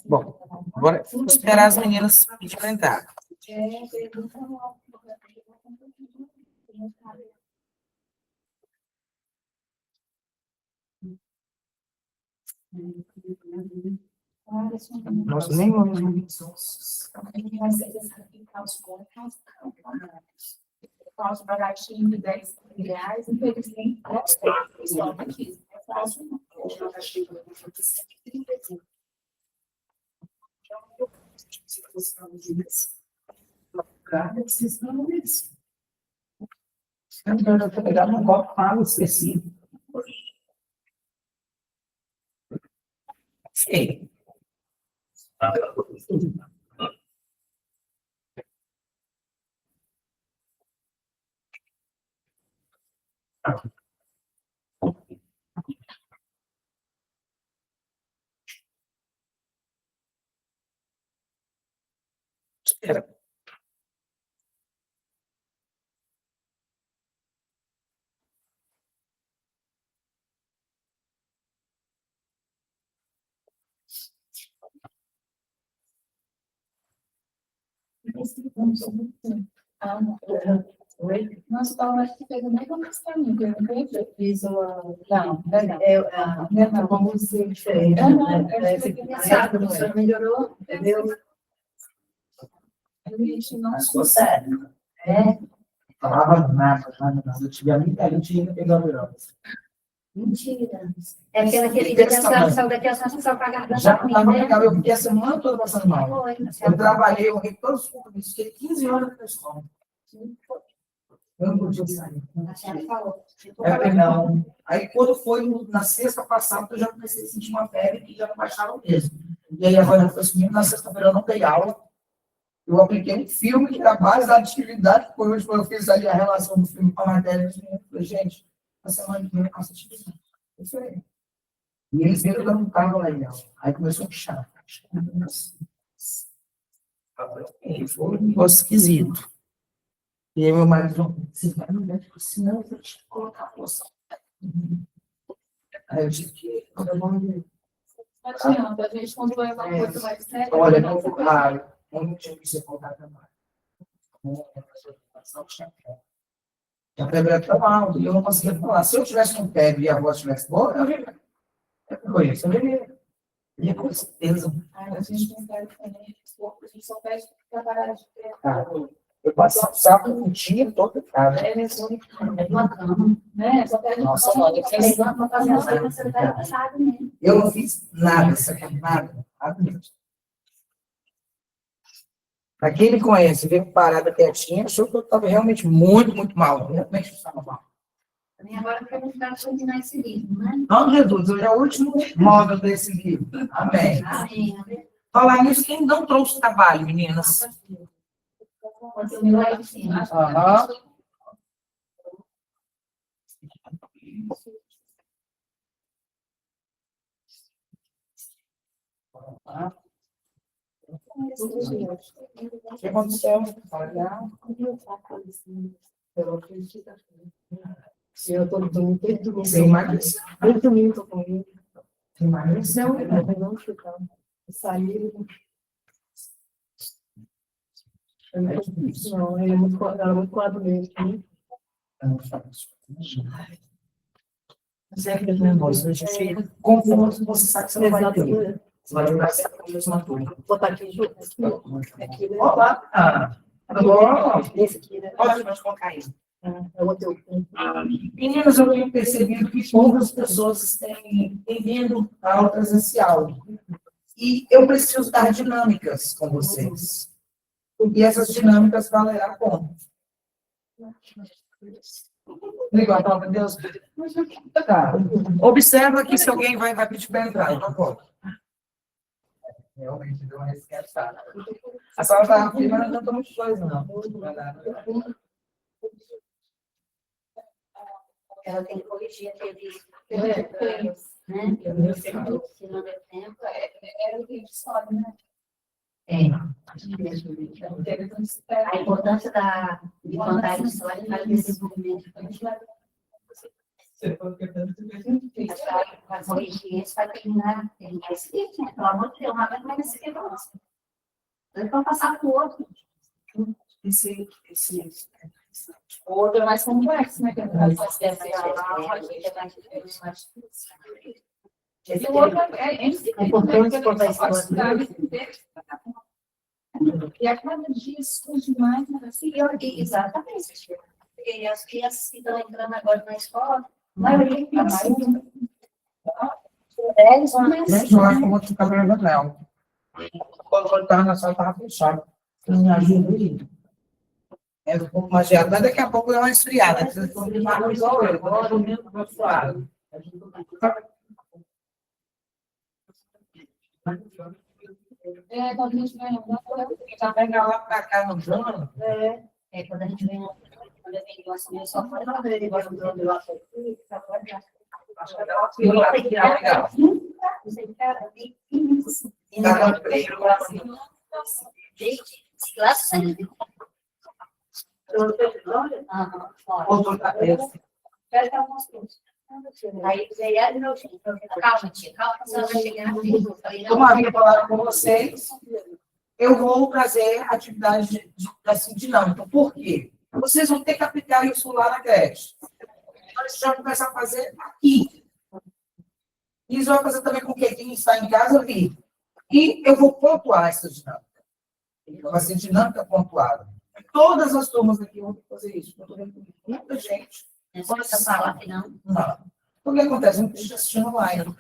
Bom, agora vamos esperar as meninas pedir para entrar. Nós nem vamos. Posso baratinho de R$10, infelizmente, pessoal aqui. É fácil, não. Eu vou pegar um copo com água específica. Sim. Espera. Nossa, Paula, acho que fez a mesma coisa para mim, que eu não vejo. Eu fiz uma. Não, Vamos ser diferente. A professora melhorou, entendeu? Não Ficou sério. Falava nada. Eu tive a minha gente ainda pegava melhor. Mentira. É porque naquele dia que a senhora saiu daqui, a senhora só para a garganta. Já estava legal, eu fiquei a semana toda passando mal. Foi, Eu trabalhei, eu errei todos os compromissos, fiquei 15 horas na escola. Eu não podia sair. a senhora falou. Não. Aí, quando foi na sexta passada, eu já comecei a sentir uma febre que já não baixava mesmo. E aí, agora, foi assim, na sexta-feira eu não dei aula. Eu apliquei um filme que era base da atividade, por último, eu fiz ali a relação do filme com a matéria. Eu falei, gente, a semana que vem eu faço atividade. Isso aí. E eles viram que eu não estava legal. Aí começou a puxar. E foi um negócio esquisito. E aí meu marido falou, você vai no médico, senão eu vou te colocar a poção. Aí eu tive que... adianta, a gente quando vai uma coisa mais séria. Olha, não foi claro. Eu não tinha que ser colocado na mão. A febre era tão alta e eu não conseguia falar. Se eu tivesse com febre e a voz estivesse boa, eu viria. Eu conheço, eu viria. E com certeza. A gente não quer também, a gente só pede para parar de ter. Eu passava o sábado um dia todo cara. Uma cama, Né? Só pede Nossa, para olha, uma fazer uma coisa, você vai sabe mesmo. eu não fiz nada, nada. Nada mesmo. Pra quem me conhece, veio parada quietinha, achou que eu estava realmente muito, muito mal. Realmente eu estava mal. Também agora eu quero ficar terminar esse livro, né? Não, Jesus, hoje é o último módulo desse livro. Amém. Amém. Falar nisso, quem não trouxe trabalho, meninas? Continua aí em cima. Aham. O que aconteceu? Eu estou dormindo. Você emagreceu. Desde domingo estou comigo. Você emagreceu. Não ficar. Saí. Não, ele é muito quadro mesmo. Sempre nervoso. Confuso, você sabe que você não vai ter. Você vai jogar sempre com a mesma turma. Vou botar aqui junto. Aqui, né? Olá! Agora, Esse aqui, né? pode colocar aí. É o outro. Meninas, eu tenho percebido que poucas pessoas têm vindo à aula presencial. E eu preciso dar dinâmicas com vocês. E essas dinâmicas valerá como? Igual a palavra de Deus. Tá. Observa aqui se alguém vai pedir para entrar. Então, pode. Realmente deu uma esquentada. A sala está fria, mas não adianta muita coisa, não. Ela tem que corrigir aquele. Né? Se não der tempo. É o que a gente sabe, né? A importância de contar a história para desenvolvimento infantil. Para corrigir isso, vai terminar, ele vai seguir, né? Pelo amor de Deus, uma vez vai seguir para você. Depois vai passar para o outro. Esse, O outro é mais complexo, né? Que é para fazer essa e o outro é importante contar a história. E a cada dia surge mais, assim, Exatamente. E as crianças que estão entrando agora na escola, a maioria tem assim. 10 ou mais. gente, eu acho que eu vou ficar vendo não. Quando eu estava na sala, estava fechado. Não me ajuda aí. É um pouco mais gelado, mas daqui a pouco dá uma esfriada. Precisa de uma água igual eu. Agora eu mesmo vou suar. quando a gente vai Já pegar lá para cá no Jano. Quando a gente vem, quando eu venho assim, eu só falo, ele gosta do meu lá. Acho que ela tirou lá, legal. Gente, classe. Outro cabeça. Aí veio de novo. Calma, tia, calma, você vai chegar na frente. Como havia falado com vocês, eu vou trazer atividade assim, dinâmica. Por quê? Vocês vão ter que aplicar isso lá na creche. Nós já começar a fazer aqui. Isso vai fazer também com que quem está em casa ali. E eu vou pontuar essa dinâmica. Vai ser dinâmica pontuada. Todas as turmas aqui vão fazer isso. Eu estou vendo muita gente. Não essa sala aqui, não. Não. O que acontece? Muita gente assistindo online.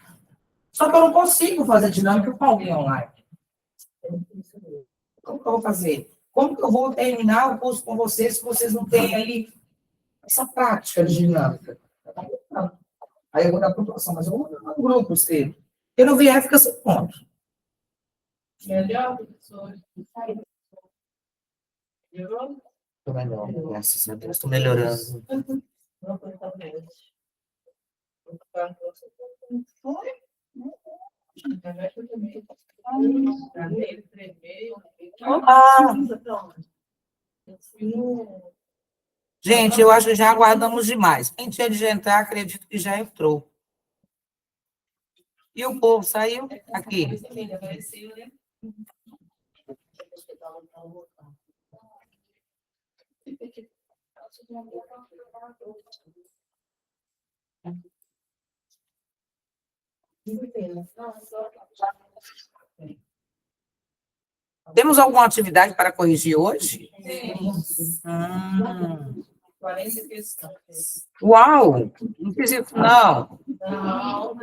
Só que eu não consigo fazer dinâmica com alguém online. Como que eu vou fazer? Como que eu vou terminar o curso com vocês se vocês não têm aí essa prática de dinâmica? Não. Aí eu vou dar pontuação, mas eu vou dar um grupo cedo. Eu não vier, fica sem ponto. Melhor, professor. Estou melhor, graças a Deus, estou melhorando. Gente, eu acho que já aguardamos demais. Quem tinha de entrar, acredito que já entrou. E o povo saiu aqui. Temos alguma atividade para corrigir hoje? Sim. 40 questões. Uau! Não fiz isso, não. Não.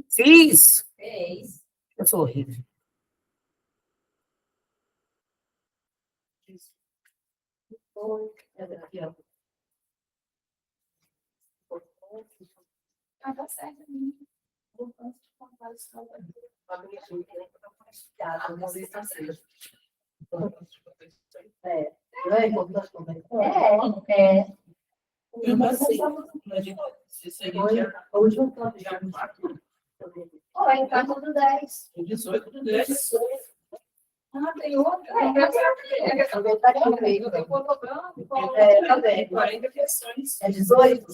Fiz. Fez. Eu sou horrível. Ah, tá certo. Não é importante também. Oi, tá tudo 10. 18 do 10. Ah, tem outra. Também. 40 questões. É 18?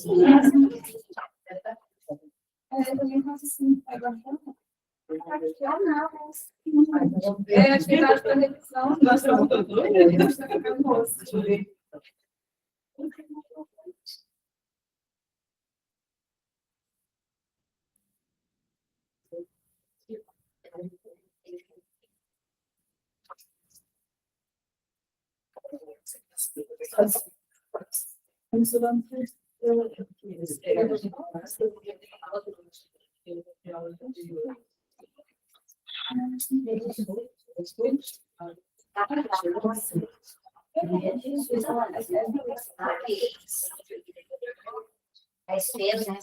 Também faço assim. Atividade para revisão. Nós estamos doidos. A espera, né?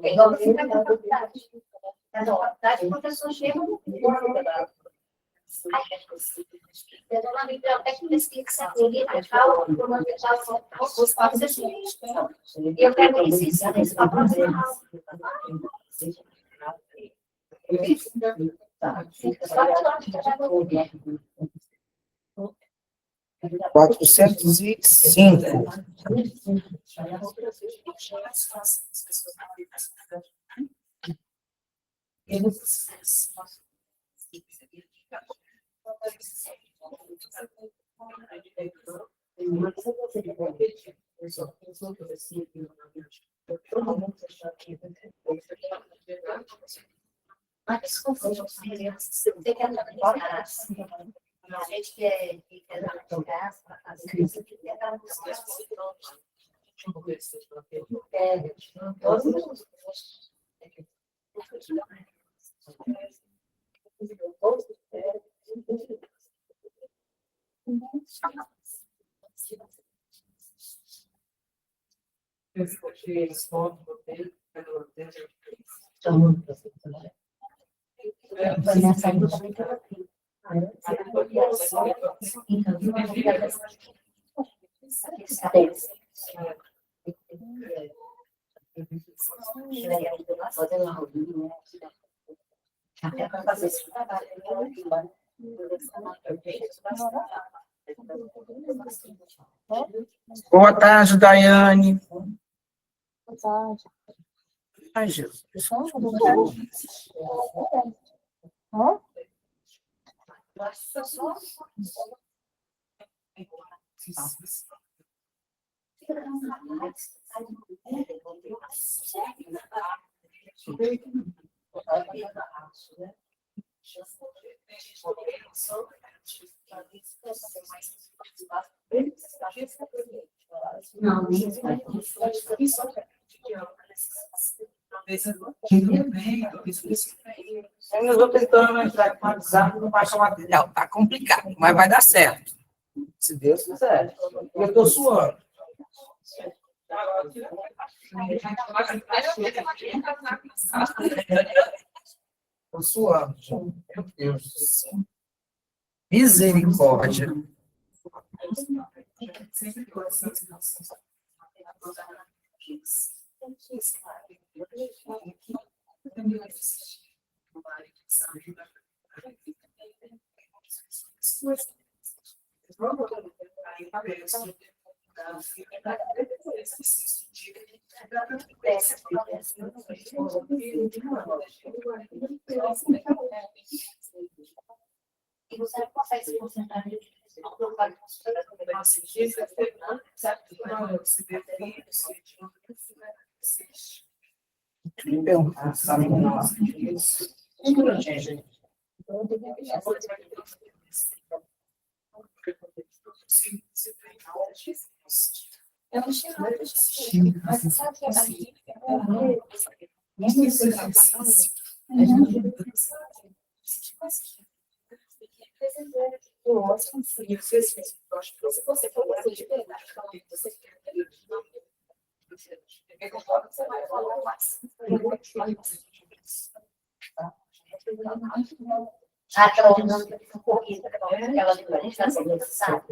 É igual você vai na faculdade. Na faculdade, o professor chega no eu estou na biblioteca de pesquisa radical, os papos assim. E eu quero licença nesse para a próxima aula. Quatrocentos e cinco. Mas desculpa, tem que andar embora. A gente quer andar de casa, às vezes tem que andar de casa. Todo mundo. Até para fazer esse trabalho. Boa tarde, Daiane. Boa tarde. Ai, Jesus. Não, nem Eu estou tentando entrar com o WhatsApp, não baixa o material. Tá complicado, mas vai dar certo. Se Deus quiser. Eu estou suando. Estou suando, gente. Meu Deus do céu. Misericórdia. E você não consegue se concentrar nisso. Eu não tinha nada de Sim. mas você sabe que a barriga se você for assim de verdade, você vai falar mais. Aquela dinâmica corrida, aquela diferenciação necessária.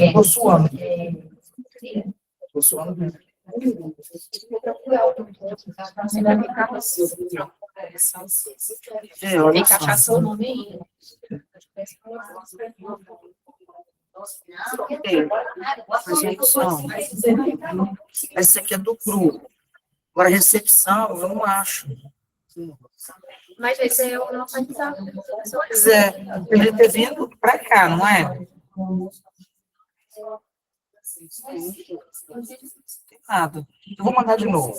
Estou suando. Estou suando mesmo. Tem cachaça o nome aí. Recepção. Essa aqui é do cru. Agora, recepção, eu não acho. Mas esse é o nosso WhatsApp. Pois é, ele ter vindo para cá, não é? Não tem nada. Eu vou mandar de novo.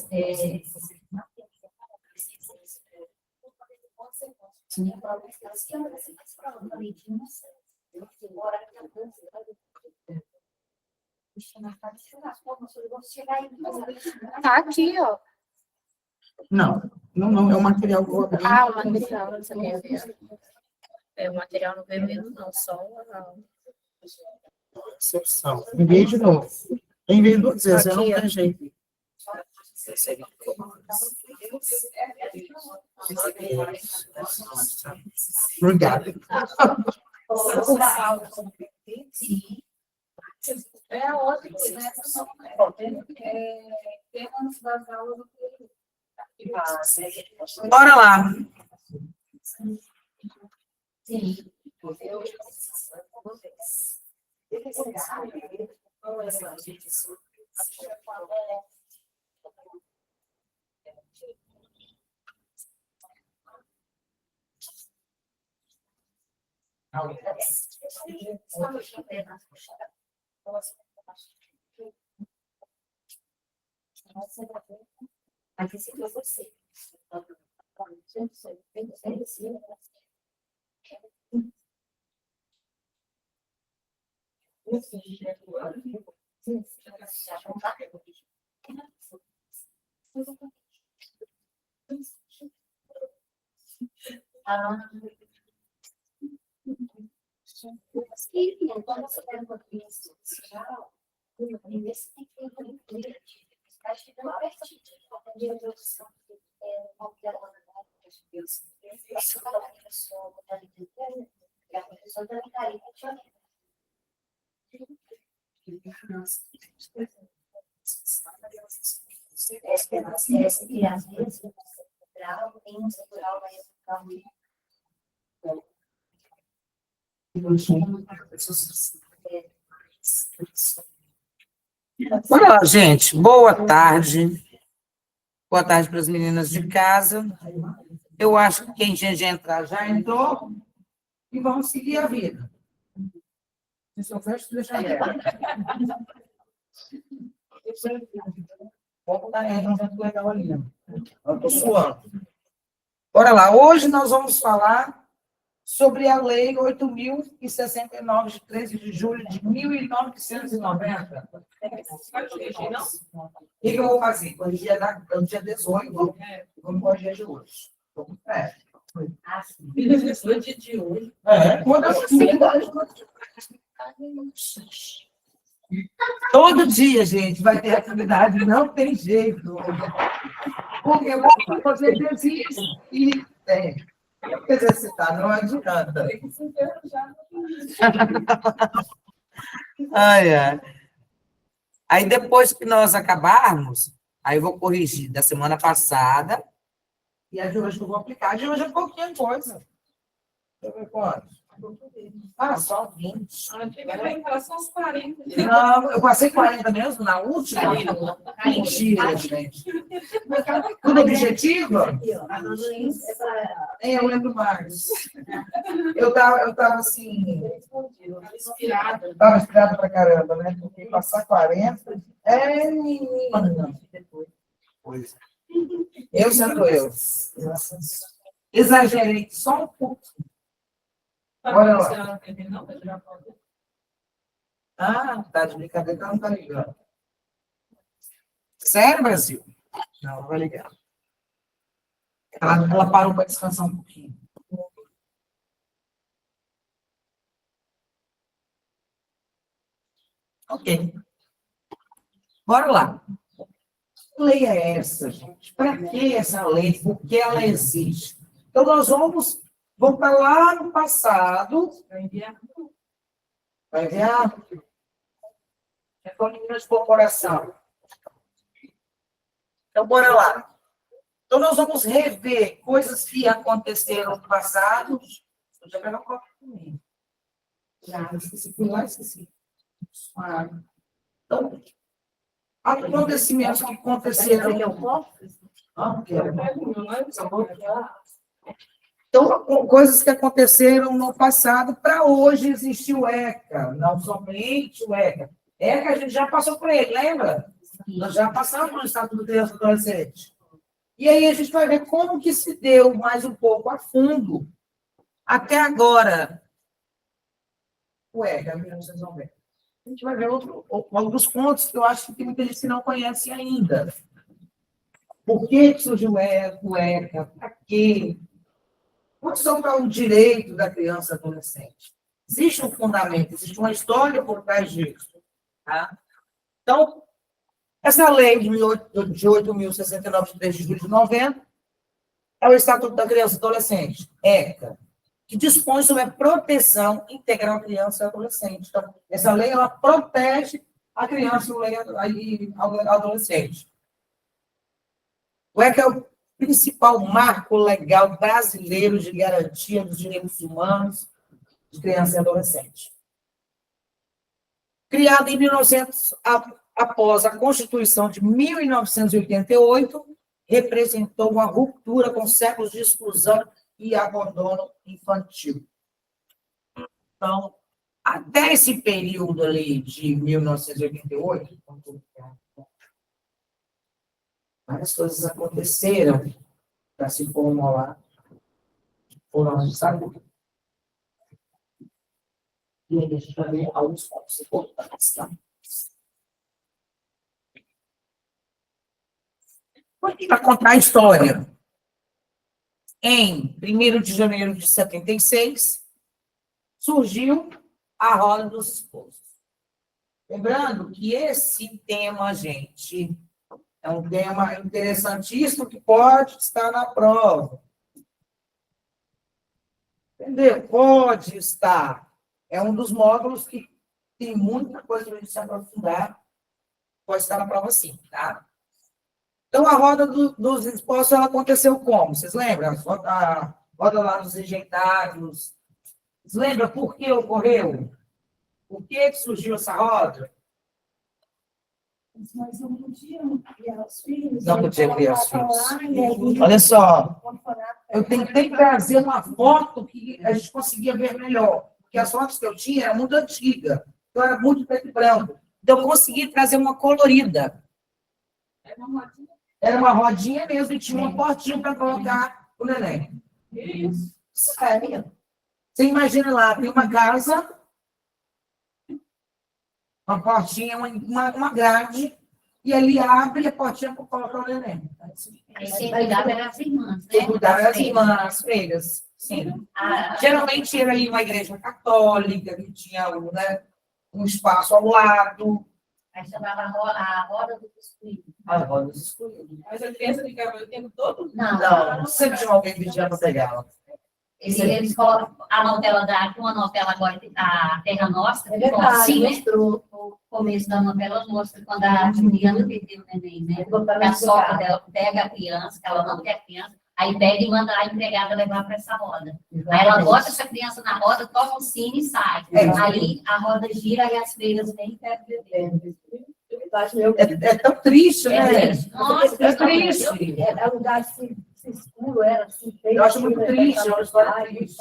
Tá aqui, ó. Não, é o material que eu vou abrir. Ah, o material, não sabia ver. É, o material não veio mesmo, não, só a... Recepção. Enviei de novo. Eu enviei 2 vezes, eu não Aqui, ó. tenho jeito. Obrigado. É ótimo, né? Temas das aulas do Bora lá. Aqui se for você. Bora lá, gente. Boa tarde. Boa tarde para as meninas de casa. Eu acho que quem tinha de entrar já entrou. E vamos seguir a vida. Se eu fecho, deixa aberto. Vou botar aí, um vento legal ali. Eu estou suando. Bora lá. Hoje nós vamos falar sobre a Lei 8.069, de 13 de julho de 1990. O que eu vou fazer? Corrigir o dia 18, vamos corrigir de hoje. Vamos perto. De hoje. Todo dia, gente, vai ter atividade, não tem jeito. Porque eu vou fazer exercício e exercitar, não adianta. Ai, ai. Aí depois que nós acabarmos, aí eu vou corrigir da semana passada e a de hoje eu vou aplicar. A de hoje é pouquinha coisa. Deixa eu ver quantos. Ah, só 20. Em relação aos 40. Não, eu passei 40 mesmo na última. Mentira, gente. Tudo objetivo? Nem eu lembro mais. Eu tava assim. Inspirada. Estava inspirado pra caramba, né? Porque passar 40 é menina. Pois é. Eu sendo eu. Exagerei só um pouco. Olha lá. Ah, tá de brincadeira, ela não tá ligando. Sério, Brasil? Não, não vai ligar. Ela parou para descansar um pouquinho. Ok. Bora lá. Que lei é essa, gente? Para que essa lei? Por que ela existe? Então, nós vamos voltar lá no passado. Vai enviar? É com meninas de bom coração. Então, bora lá. Então, nós vamos rever coisas que aconteceram no passado. Eu já pego a copa comigo. Já esqueci, fui lá, esqueci. Então, acontecimentos que aconteceram. Então, coisas que aconteceram no passado, para hoje existir o ECA, não somente o ECA. ECA a gente já passou por ele, lembra? Nós já passamos no Estatuto do Criança e Adolescente. E aí a gente vai ver como que se deu mais um pouco a fundo até agora o ECA, 1990. A gente vai ver alguns pontos que eu acho que tem muita gente que não conhece ainda. Por que surgiu o ECA? Para quê? Quais são para o direito da criança e adolescente? Existe um fundamento, existe uma história por trás disso. Tá? Então, essa lei de 8.069, de 3 de julho de 90, é o Estatuto da Criança e Adolescente, ECA, que dispõe sobre a proteção integral da criança e adolescente. Então, essa lei, ela protege a criança e o adolescente. O ECA é o principal marco legal brasileiro de garantia dos direitos humanos de criança e adolescente. Criado em 1900, após a Constituição de 1988, representou uma ruptura com séculos de exclusão e abandono infantil. Então, até esse período ali de 1988, várias coisas aconteceram para se formular. Foram, sabe? E aí a gente vai ver alguns pontos importantes. Tá? Para contar a história. Em 1º de janeiro de 76, surgiu a Roda dos Esposos. Lembrando que esse tema, gente, é um tema interessantíssimo que pode estar na prova. Entendeu? Pode estar. É um dos módulos que tem muita coisa para a gente se aprofundar. Pode estar na prova sim, tá? Então, a roda dos esposos, ela aconteceu como? Vocês lembram? A roda lá dos rejeitados. Vocês lembram por que ocorreu? Por que surgiu essa roda? Mas não podiam criar os filhos. Não podia criar os filhos. Olha só, eu tentei trazer uma foto que a gente conseguia ver melhor, porque as fotos que eu tinha eram muito antigas, então era muito preto e branco. Então, eu consegui trazer uma colorida. Era uma rodinha mesmo e tinha uma portinha para colocar o neném. Isso. Sério. Você imagina lá, tem uma casa, uma portinha, uma grade, e ali abre a portinha para colocar o neném. Aí quem cuidava eram as irmãs, né? Quem cuidava eram as irmãs, as freiras. Sim. Geralmente era ali uma igreja católica, que tinha um espaço ao lado. Aí chamava a roda do excluído. A roda dos excluídos. Mas a criança ficava o tempo todo. Não, sempre tinha alguém vigiando para pegá-la. Eles colocam a novela uma novela agora, a Terra Nostra, É verdade, sim, né? mostrou. O começo da novela mostra quando a Juliana perdeu o neném, né? Botaram A no sogra carro. dela pega a criança, que ela não quer criança, Aí pega e manda a empregada levar para essa roda. Aí ela bota essa criança na roda, toca o sino e sai. Aí a roda gira e as freiras vêm e pegam o bebê. É tão triste, né? Nossa, É triste. É um lugar assim, escuro, era assim. Eu acho muito triste, é uma história triste.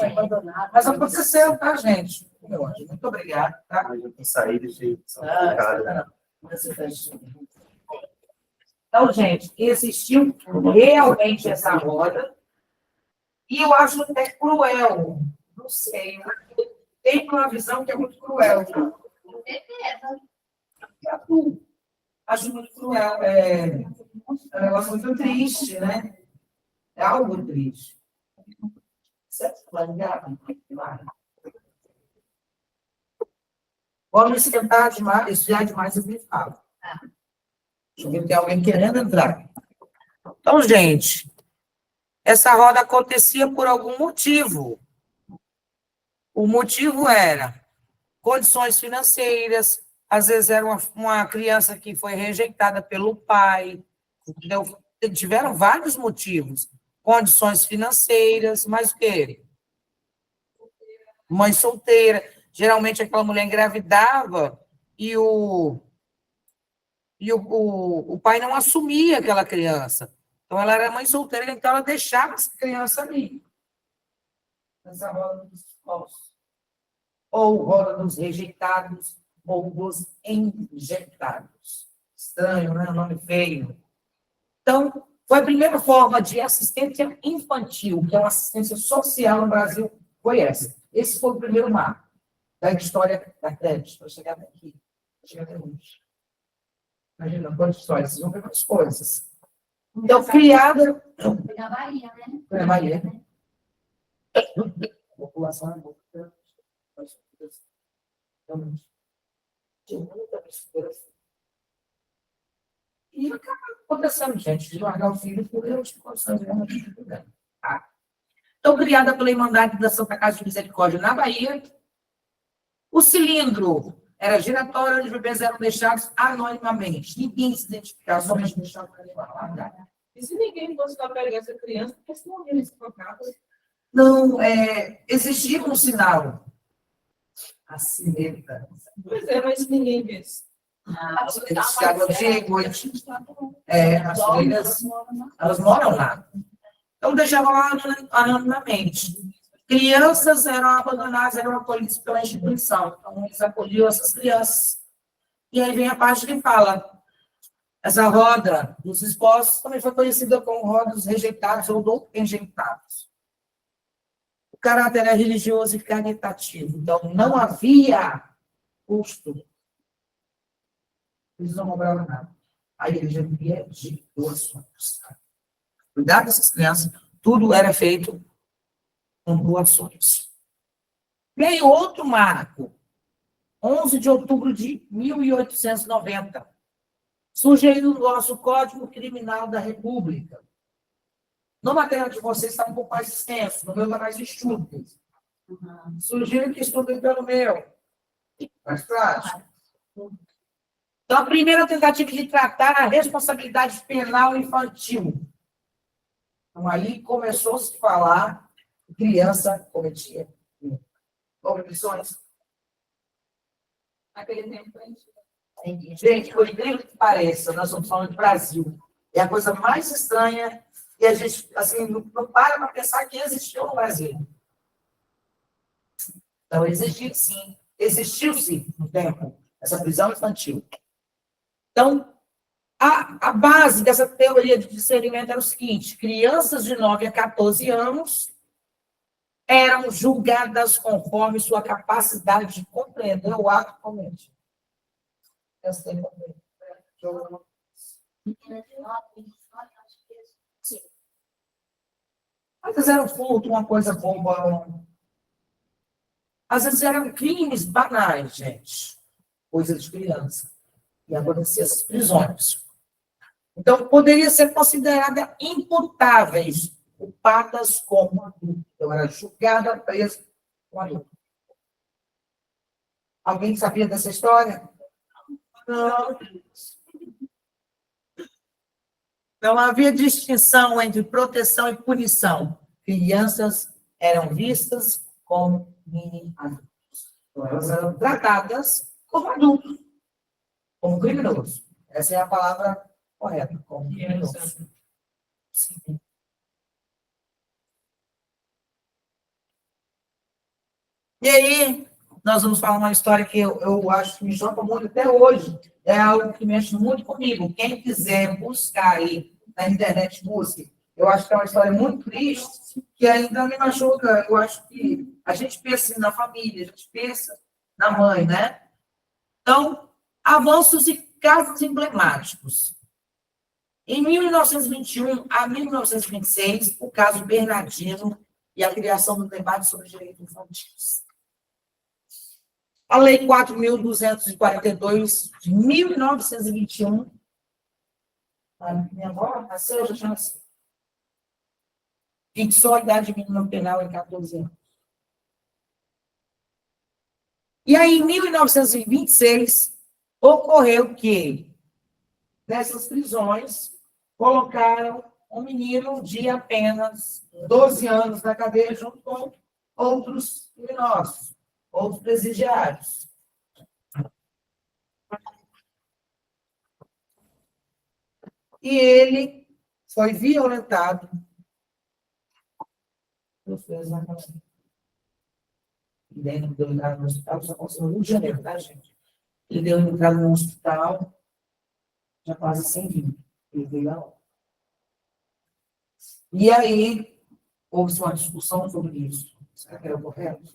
Mas aconteceu, tá, gente? Meu anjo, muito obrigada, tá? Mas eu tenho saído de São Paulo, né? Então, gente, existiu realmente essa roda, e eu acho até cruel, não sei, tem uma visão que é muito cruel. Acho muito cruel, é um negócio muito triste, né? É algo triste. Certo? Vamos esquentar demais, esfriar demais, eu me falo. Deixa eu ver se tem alguém querendo entrar. Então, gente, essa roda acontecia por algum motivo. O motivo era condições financeiras, às vezes era uma criança que foi rejeitada pelo pai, entendeu? Tiveram vários motivos. Condições financeiras, mas o quê? Mãe solteira. Geralmente aquela mulher engravidava e o pai não assumia aquela criança. Então, ela era mãe solteira, então ela deixava essa criança ali. Nessa roda dos esposos. Ou roda dos rejeitados, ou dos enjeitados. Estranho, né? Nome feio. Então, foi a primeira forma de assistência infantil, que é uma assistência social no Brasil, foi essa. Esse foi o primeiro marco da história da crédito, para chegar até aqui. Chegar até hoje. Imagina, quantas histórias, vocês vão ver mais coisas. Então, criada. Foi na Bahia, né? Foi na Bahia. População é muito grande. Tinha muita mistura. E acaba acontecendo, gente, de largar o filho por erros de condições realmente grandes. Tá? Então, criada pela Irmandade da Santa Casa de Misericórdia na Bahia, o cilindro era giratório, onde os bebês eram deixados anonimamente. Ninguém se identificava, somente deixava para levar lá. E se ninguém gostar de pegar essa criança, porque senão eles trocavam. Não, existia um sinal. A sineta. Pois é, mas ninguém vê isso. As filhas, elas moram lá. Então, deixavam lá anonimamente. Crianças eram abandonadas, eram acolhidas pela instituição. Então, eles acolhiam essas crianças. E aí vem a parte que fala, essa roda dos esposos também foi conhecida como roda dos rejeitados ou do enjeitados. O caráter era religioso e caritativo. Então, não havia custo. Eles não cobravam nada. A igreja vivia de doações. Cuidar dessas crianças, tudo era feito com doações. Veio outro marco, 11 de outubro de 1890. Surgiu o nosso Código Criminal da República. No material de vocês está um pouco mais extenso, no meu está mais estudo. Sugiro que estudem pelo meu. Mais prático. Então, a primeira tentativa de tratar a responsabilidade penal infantil. Então, aí começou a se falar que criança cometia omissões. Naquele tempo, a gente... Gente, por incrível que pareça, nós estamos falando de Brasil. É a coisa mais estranha e a gente assim, não para pensar que existiu no Brasil. Então, existiu sim no tempo, essa prisão infantil. Então, a base dessa teoria de discernimento era o seguinte: crianças de 9 a 14 anos eram julgadas conforme sua capacidade de compreender o ato comente. Às vezes era um furto, uma coisa boba. Às vezes eram crimes banais, gente. Coisa de criança. E acontecia essas prisões. Então, poderia ser considerada imputáveis, culpadas como adulto. Então, era julgada, presa como adulto. Alguém sabia dessa história? Não. Então, havia distinção entre proteção e punição. Crianças eram vistas como mini-adultos. Então, elas eram tratadas como adultos, como criminosos. Essa é a palavra correta, como criminosos. Sim. E aí, nós vamos falar uma história que eu acho que me choca muito até hoje. É algo que mexe muito comigo. Quem quiser buscar aí na internet, busque. Eu acho que é uma história muito triste, que ainda me machuca. Eu acho que a gente pensa na família, a gente pensa na mãe, né? Então, avanços e casos emblemáticos. Em 1921 a 1926, o caso Bernardino e a criação do debate sobre direitos infantis. A Lei 4.242, de 1921, minha avó nasceu, eu já nasci, fixou a idade mínima penal em 14 anos. E aí, em 1926, ocorreu que, nessas prisões, colocaram um menino de apenas 12 anos na cadeia junto com outros criminosos, outros presidiários. E ele foi violentado. Eu fiz exatamente. E daí não deu entrada no hospital, só aconteceu no Rio de Janeiro, tá, gente? Ele deu entrada no hospital, já quase sem vida. Ele veio lá. E aí, houve uma discussão sobre isso. Será que era o correto?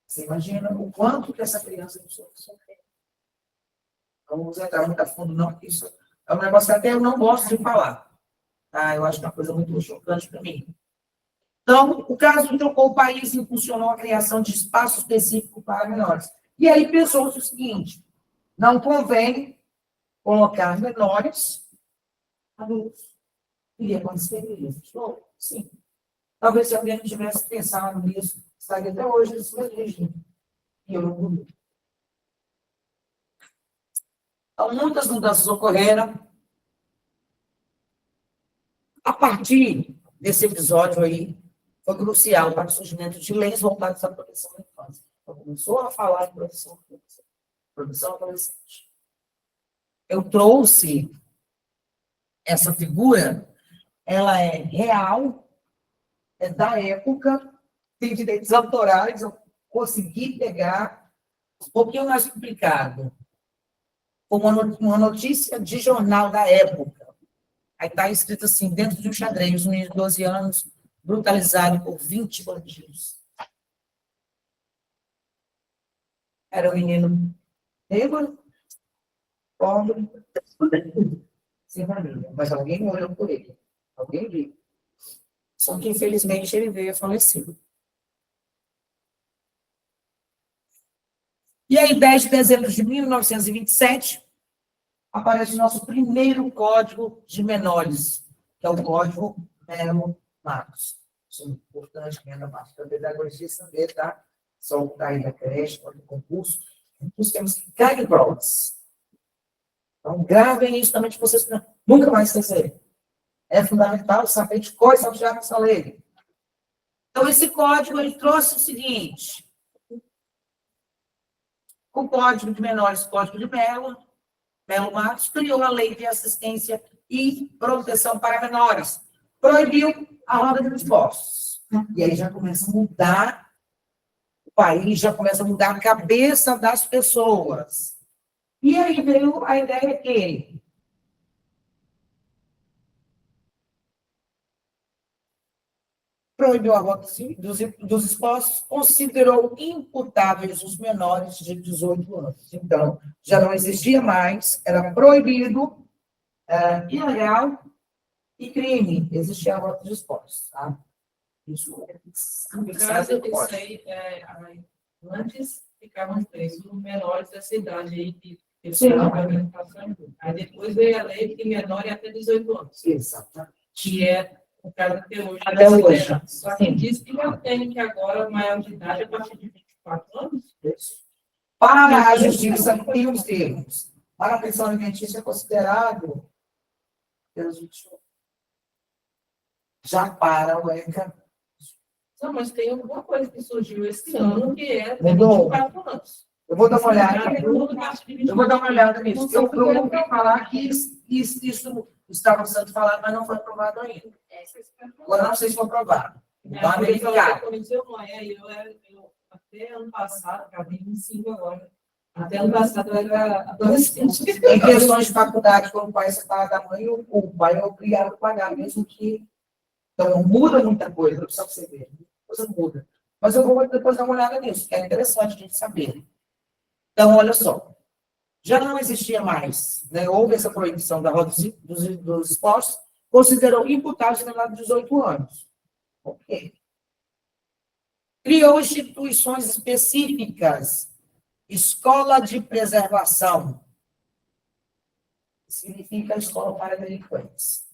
Você imagina o quanto que essa criança precisou sofrer. Não vamos entrar muito a fundo, não, porque isso é um negócio que até eu não gosto de falar. Tá? Eu acho uma coisa muito chocante para mim. Então, o caso trocou o país e impulsionou a criação de espaço específico para menores. E aí pensou-se o seguinte: não convém colocar menores adultos. Iria acontecer isso? Sim. Talvez se alguém tivesse pensado nisso, estaria até hoje nesse regime. E eu não duvido. Então, muitas mudanças ocorreram. A partir desse episódio aí, foi crucial para o surgimento de leis voltadas à proteção da infância. Então, começou a falar em proteção adolescente. Eu trouxe essa figura, ela é real, é da época, tem direitos autorais, eu consegui pegar um pouquinho mais complicado, como uma notícia de jornal da época. Aí está escrito assim, dentro de um xadrez, um menino de 12 anos, brutalizado por 20 bandidos. Era um menino negro, pobre, sem família, mas alguém morreu por ele. Alguém viu. Só que, infelizmente, ele veio a falecer. E aí, 10 de dezembro de 1927, aparece o nosso primeiro Código de Menores, que é o Código Melo Marcos. Isso é importante, que é da parte da pedagogia saber, tá? Só o aí da creche, do concurso. Nós temos que cair provas. Então, gravem isso também, que vocês nunca mais esquecerem. É fundamental saber de qual é essa lei. Então, esse código, ele trouxe o seguinte: o Código de Menores, Código de Melo Marcos, criou a Lei de Assistência e Proteção para Menores. Proibiu a roda de dispostos. E aí já começa a mudar o país, já começa a mudar a cabeça das pessoas. E aí veio a ideia que proibiu a roda dos expostos, considerou imputáveis os menores de 18 anos. Então, já não existia mais, era proibido, ilegal e crime. Existia a roda dos expostos. Tá? Isso é No caso, isso aí, antes ficavam presos os menores dessa idade aí, que aí depois veio a lei que menor é até 18 anos. Exatamente. Que é o caso até hoje. Até hoje. Só que diz que já tem que agora maior de idade a partir de 24 anos. Para a justiça, tem os termos. Para a pensão alimentícia é considerado Deus me livre. Já para o ECA. Não, mas tem alguma coisa que surgiu esse ano que é Mudou. 24 anos. Eu vou dar uma olhada. Eu Eu vou dar uma olhada nisso. Eu ouvi falar que isso estava sendo falado, mas não foi aprovado ainda. Agora não sei se foi aprovado. Então, é verificado. Eu até ano passado, acabei em 5 agora. Até ano passado eu era adolescente. Em questões de faculdade, quando o pai separa da mãe, o pai é obrigado a pagar, mesmo que. Então, muda muita coisa, só para você ver. Coisa muda. Mas eu vou depois dar uma olhada nisso, que é interessante a gente saber. Então, olha só. Já não existia mais, né? Houve essa proibição da roda dos esportes, considerou imputados menores de 18 anos. Ok. Criou instituições específicas, escola de preservação, significa escola para delinquentes.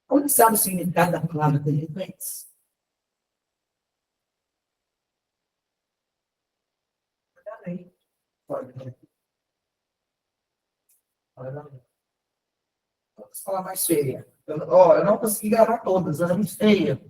Como sabe o significado da palavra delinquentes? Vamos falar mais feia. Eu não consegui gravar todas, ela é muito feia.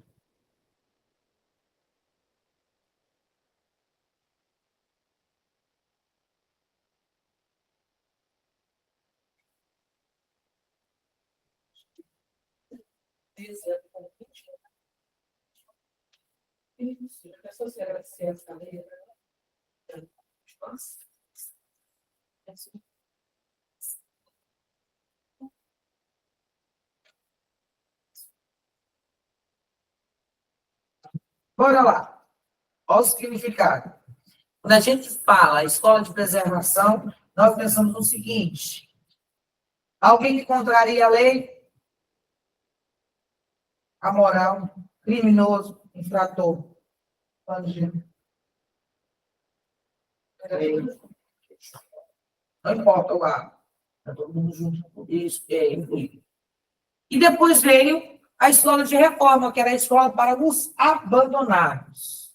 Bora lá. Olha o significado. Quando a gente fala escola de preservação, nós pensamos no seguinte: alguém que contraria a lei, a moral, criminoso, infrator. Não importa o lado. Está todo mundo junto. Isso é incluído. E depois veio a escola de reforma, que era a escola para os abandonados.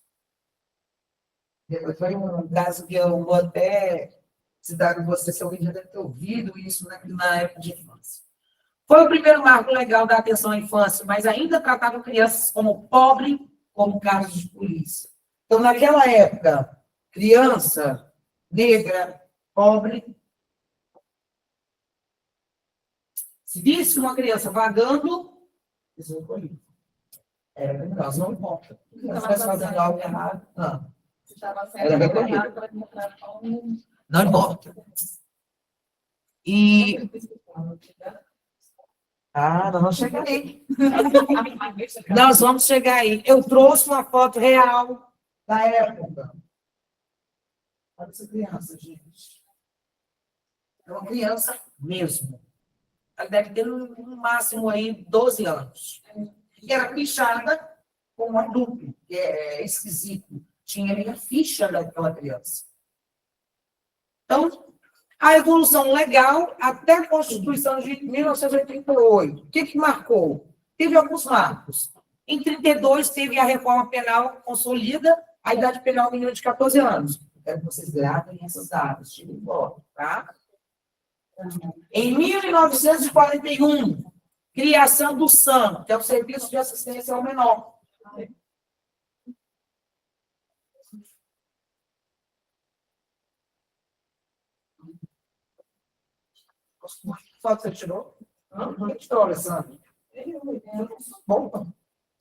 Foi um caso que eu vou até citar com você, se alguém já deve ter ouvido isso na época de infância. Foi o primeiro marco legal da atenção à infância, mas ainda tratava crianças como pobre, como casos de polícia. Então, naquela época, criança negra, pobre, se visse uma criança vagando, eles vão colher. Era criminoso, não importa. Se estivesse fazendo algo errado, não. Era recolhido. Não importa. E. Nós vamos chegar aí. Nós vamos chegar aí. Eu trouxe uma foto real da época. Olha essa criança, gente. É uma criança mesmo. Ela deve ter no máximo aí 12 anos. E era pichada com um adulto, que é esquisito. Tinha ali a ficha daquela criança. Então, a evolução legal até a Constituição de 1988. O que marcou? Teve alguns marcos. Em 32 teve a reforma penal consolida, a idade penal mínima de 14 anos. Eu quero que vocês gravem essas datas, tirem foto, tá? Em 1941, criação do SAM, que é o Serviço de Assistência ao Menor. Que foto você tirou? Não tirou, Alessandra? Bom,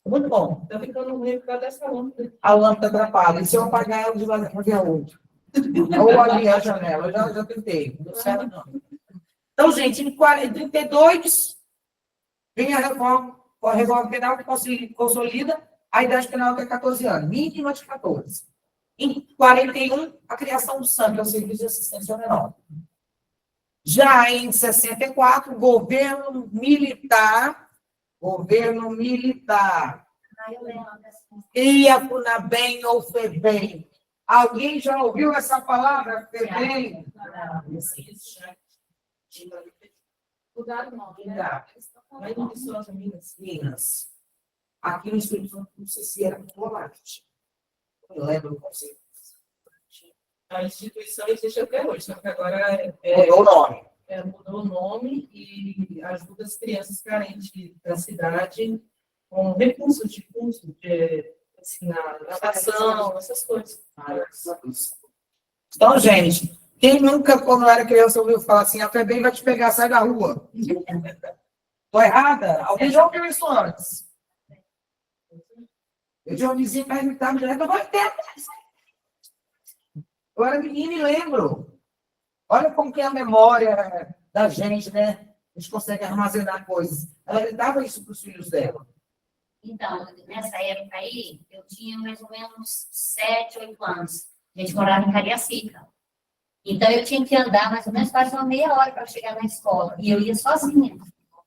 muito bom. Está ficando ruim por causa dessa lâmpada. A lâmpada atrapalha. E se eu apagar ela de lá para ver a outra? Ou ali a janela, eu já tentei. Não deu certo, não. Então, gente, em 32, vem a reforma penal que consolida a idade penal até 14 anos, mínima de 14. Em 41, a criação do SAM, que é o Serviço de Assistência ao Menor. Já em 64, governo militar, e a FUNABEM ou FEBEM. Alguém já ouviu essa palavra, FEBEM? Mudaram o nome, né? Mas não são as Minas. Aqui no Espírito Santo, não sei se era Colate. Não lembro o conceito. A instituição existe até hoje, só que agora Mudou o nome. mudou o nome e ajuda as crianças carentes da cidade com recursos de curso, de ensinar natação, essas coisas. Então, gente, quem nunca, quando era criança, ouviu falar assim, a FEBEM vai te pegar, sai da rua. Estou errada? Alguém já ouviu isso antes? Eu tinha um vizinho que perguntava, eu vou ter. Eu era menina e lembro. Olha como que é a memória da gente, né? A gente consegue armazenar coisas. Ela gritava isso para os filhos dela. Então, nessa época aí, eu tinha mais ou menos 7, 8 anos. A gente morava em Cariacica. Então, eu tinha que andar mais ou menos quase uma meia hora para chegar na escola. E eu ia sozinha.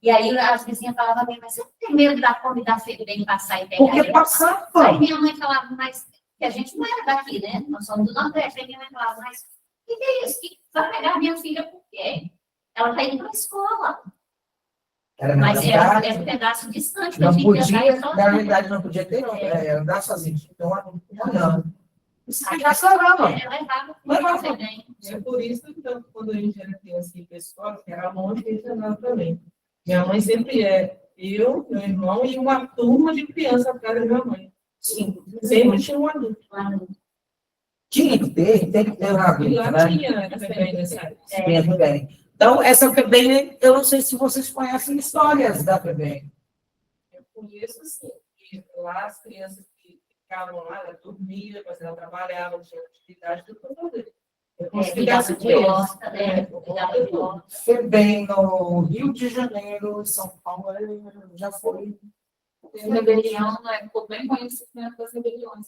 E aí, as vizinhas falavam para mim, mas você não tem medo da fome da FEBEM passar e pegar Porque ele? passava. Aí minha mãe falava, mas que a gente não era daqui, né? Nós somos do Nordeste. Aí minha mãe falava, mas o que é isso? Que vai pegar minha filha por quê? Ela está indo para a escola. Era Mas era verdade. um pedaço distante. que Não eu tinha que podia, andar na sozinha. verdade, não podia ter, não. Andar sozinho. Então, olhando. Isso aí já sarava. Levava também. É por isso que, então, quando a gente era criança e ia para a escola, que era longe, a gente andava também. Minha mãe sempre eu, meu irmão e uma turma de criança atrás da minha mãe. Sim, sempre tinha um adulto. Tinha que ter, tem que ter uma E lá adulta, né? tinha também nessa época. Tinha também. Então, essa FEBEM, eu não sei se vocês conhecem histórias da FEBEM. Eu conheço, assim, que lá as crianças que ficavam lá, ela dormia, mas ela trabalhava, tinha atividade, tudo para fazer. Cuidado de horta, né? Cuidado de horta. FEBEM no Rio de Janeiro, em São Paulo, já foi. A rebelião ficou bem conhecida das rebeliões.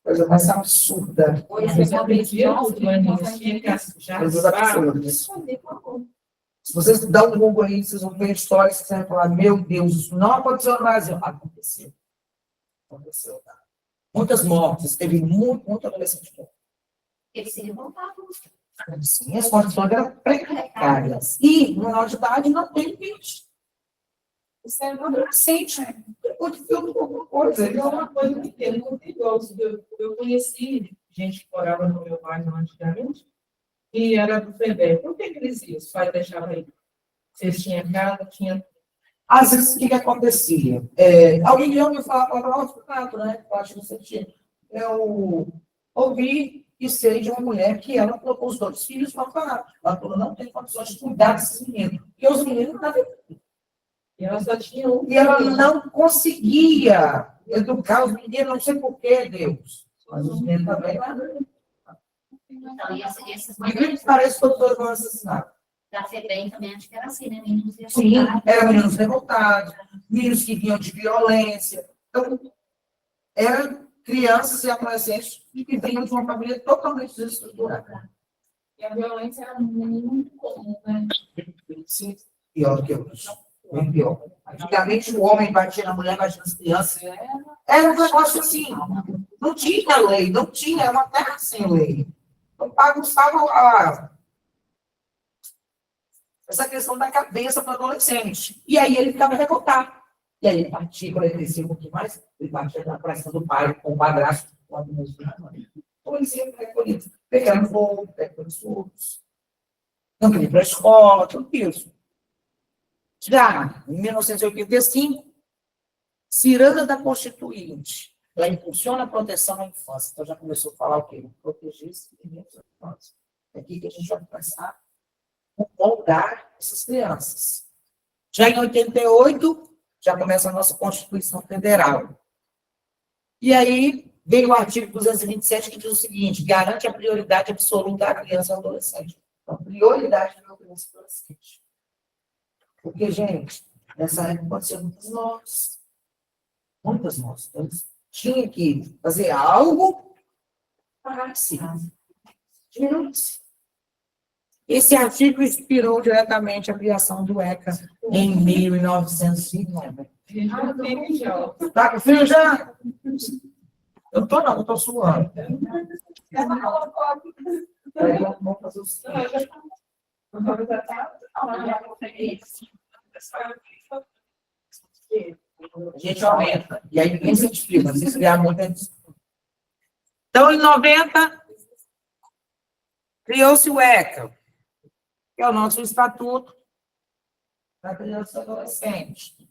Coisa mais absurda. Você aprendia tudo, mas tinha que já Coisas absurdas. Se vocês dão um Google aí, vocês vão ver histórias que você vai falar, meu Deus, isso não aconteceu no Brasil. Aconteceu. Aconteceu, tá? Muitas mortes, teve muito adolescente morto. Eles se revoltavam. Sim, as condições eram precárias. E, no menor de idade, não tem limite. Você é um adolescente, né? Pode ter alguma coisa. É uma coisa que tem muito igual. Eu conheci gente que morava no meu bairro antigamente, e era do FEBEM. Por que eles iam? Os pais deixavam aí. Vocês tinham casa, tinha. Às vezes, o que acontecia? Alguém ia me falar para o prato, né? Eu acho que você tinha. Eu ouvi e sei de uma mulher que ela colocou os 2 filhos para falar. Ela falou, não tem condições de cuidar desses meninos. Porque os meninos não estavam. E ela só tinha um. E ela não conseguia educar os meninos, não sei por que, Deus. Mas os meninos também. Então, esses Por que parece que todos vão assassinar? da FEBEM também, acho que era assim, né? Meninos Sim, revoltados. eram meninos revoltados, meninos que vinham de violência. Então, eram crianças e adolescentes que vinham de uma família totalmente desestruturada. E a violência era muito comum, né? Sim, pior do que hoje. Bem pior. Antigamente, o homem batia na mulher, batia nas crianças. Era um negócio assim. Não tinha lei, não tinha, era uma terra sem lei. Então, bagunçava essa questão da cabeça para o adolescente. E aí ele ficava revoltado. E aí ele partia, quando ele crescia um pouquinho mais, ele partia na praça do pai, com o padrasto, com a música da mãe. Então ele sempre recolhido, pegando fogo, pegando surtos, não queria ir para a escola, tudo isso. Já em 1985, ciranda da Constituinte, ela impulsiona a proteção à infância. Então já começou a falar o quê? Proteger esses meninos da infância. É aqui que a gente vai começar a moldar essas crianças. Já em 88, já começa a nossa Constituição Federal. E aí vem o artigo 227 que diz o seguinte: garante a prioridade absoluta à criança e ao adolescente. Então, prioridade para a criança e adolescente. Porque, gente, nessa época aconteceu muitas mortes. Muitas mortes. Então, eles tinham que fazer algo para se diminuir-se. Esse artigo inspirou diretamente a criação do ECA em 1909. Tá com frio já? Eu tô não, eu tô suando. Vamos fazer o seguinte. A gente aumenta. E aí ninguém se explica. Se criar muito, a gente... Então, em 90, Criou-se o ECA, que é o nosso Estatuto da Criança e Adolescente.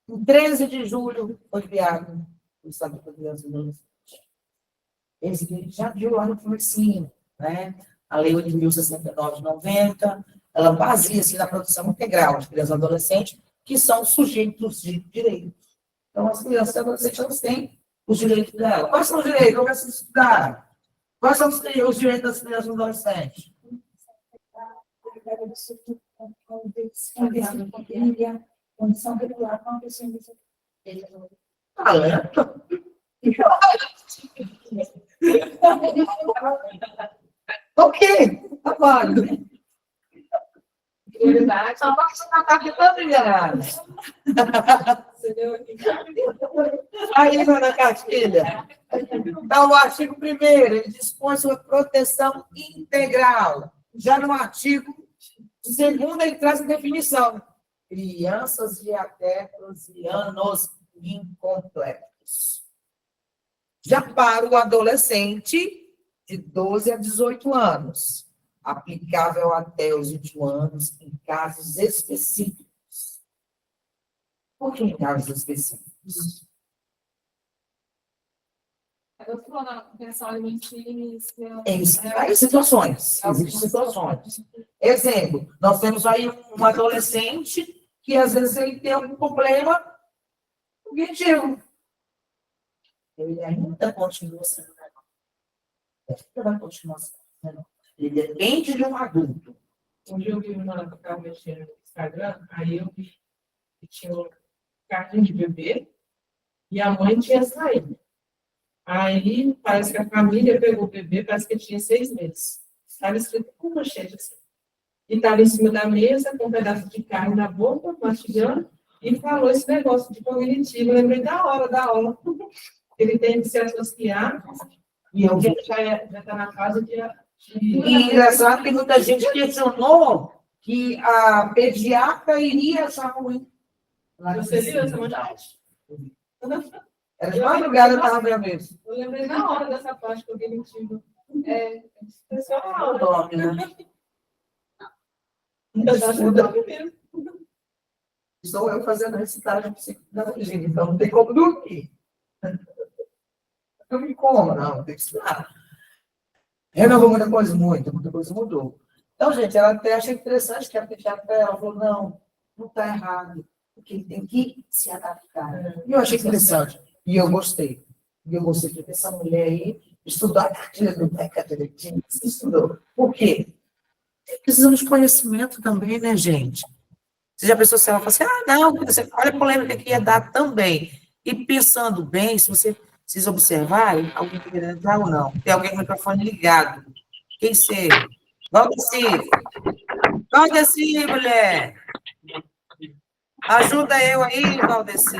Em 13 de julho foi criado o Estatuto da Criança e Adolescente. Esse já viu lá no comecinho, né? A Lei 8.069 de 90, ela baseia-se na proteção integral de crianças e adolescentes, que são sujeitos de direitos. Então, as crianças e adolescentes, elas têm os direitos dela. Quais são os direitos? Eu quero estudar. Quais são os direitos das crianças e adolescentes? Condição regular com a pessoa Talento. Ok, tá válido. Prioridade, A nossa Natália está brilhando. você deu aqui. Aí, dona Castilha, então, o artigo 1º, ele dispõe sobre proteção integral. Já no artigo 2º, ele traz a definição. Crianças de até 12 anos incompletos. Já para o adolescente, de 12 a 18 anos, aplicável até os 21 anos, em casos específicos. Por que em casos específicos? Eu estou falando pensão alimentícia. Há situações, existem situações. Exemplo, nós temos aí um adolescente que às vezes ele tem algum problema cognitivo. Ele ainda continua sendo menor. Ele vai continuar sendo menor. Ele depende de um adulto. Um dia eu vi uma que estava mexendo no Instagram, aí eu vi que tinha um carrinho de bebê e a mãe tinha saído. Aí parece que a família pegou o bebê, parece que ele tinha 6 meses. Estava escrito com manchete assim. E estava em cima da mesa, com um pedaço de carne na boca, mastigando, e falou esse negócio de cognitivo. Eu lembrei da hora da aula. Ele tem que se associar, e eu já está na fase de. E engraçado que muita gente questionou que a pediatra iria achar ruim. Você viu essa manchete? Era de madrugada, eu estava vendo isso. Eu lembrei na hora dessa parte cognitiva. É sensacional. O nome, né? Estuda mesmo. Estou eu fazendo recitagem psicopedagogia, então não tem como dormir. Não me como, não, tem que estudar. Renovou muita coisa mudou. Então, gente, ela até achei interessante que a pediatra ela falou, não está errado, porque ele tem que se adaptar. E eu achei interessante, e eu gostei. E eu gostei de essa mulher aí estudar a cartilha do DECA direitinho, estudou. Por quê? Precisamos de conhecimento também, né, gente? Você já pensou assim, ela fala assim, não, você olha a polêmica que ia dar também. E pensando bem, se vocês observarem, alguém querendo entrar ou não, tem alguém com o microfone ligado. Quem seja? Valdeci, mulher! Ajuda eu aí, Valdeci.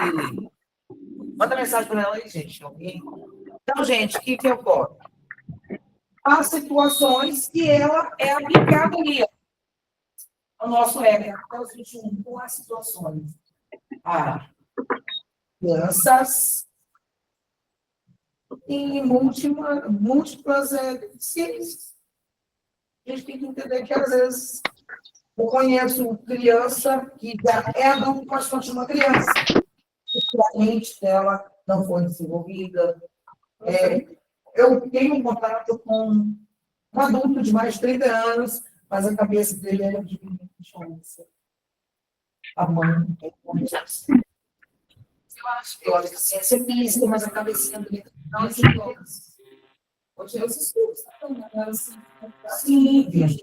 Manda mensagem para ela aí, gente. Alguém? Então, gente, o que ocorre? Há situações que ela é aplicada ali. O nosso ECA, até os 21, com as situações. Crianças em múltiplas deficiências. A gente tem que entender que, às vezes, eu conheço criança que já é adulto, mas continua criança. A mente dela não foi desenvolvida. Eu tenho um contato com um adulto de mais de 30 anos, mas a cabeça dele era de 20 anos. A mãe é muito assim. Eu acho que a ciência é física, mas a cabecinha dele não é ciência. Hoje eu estudos, sim, a gente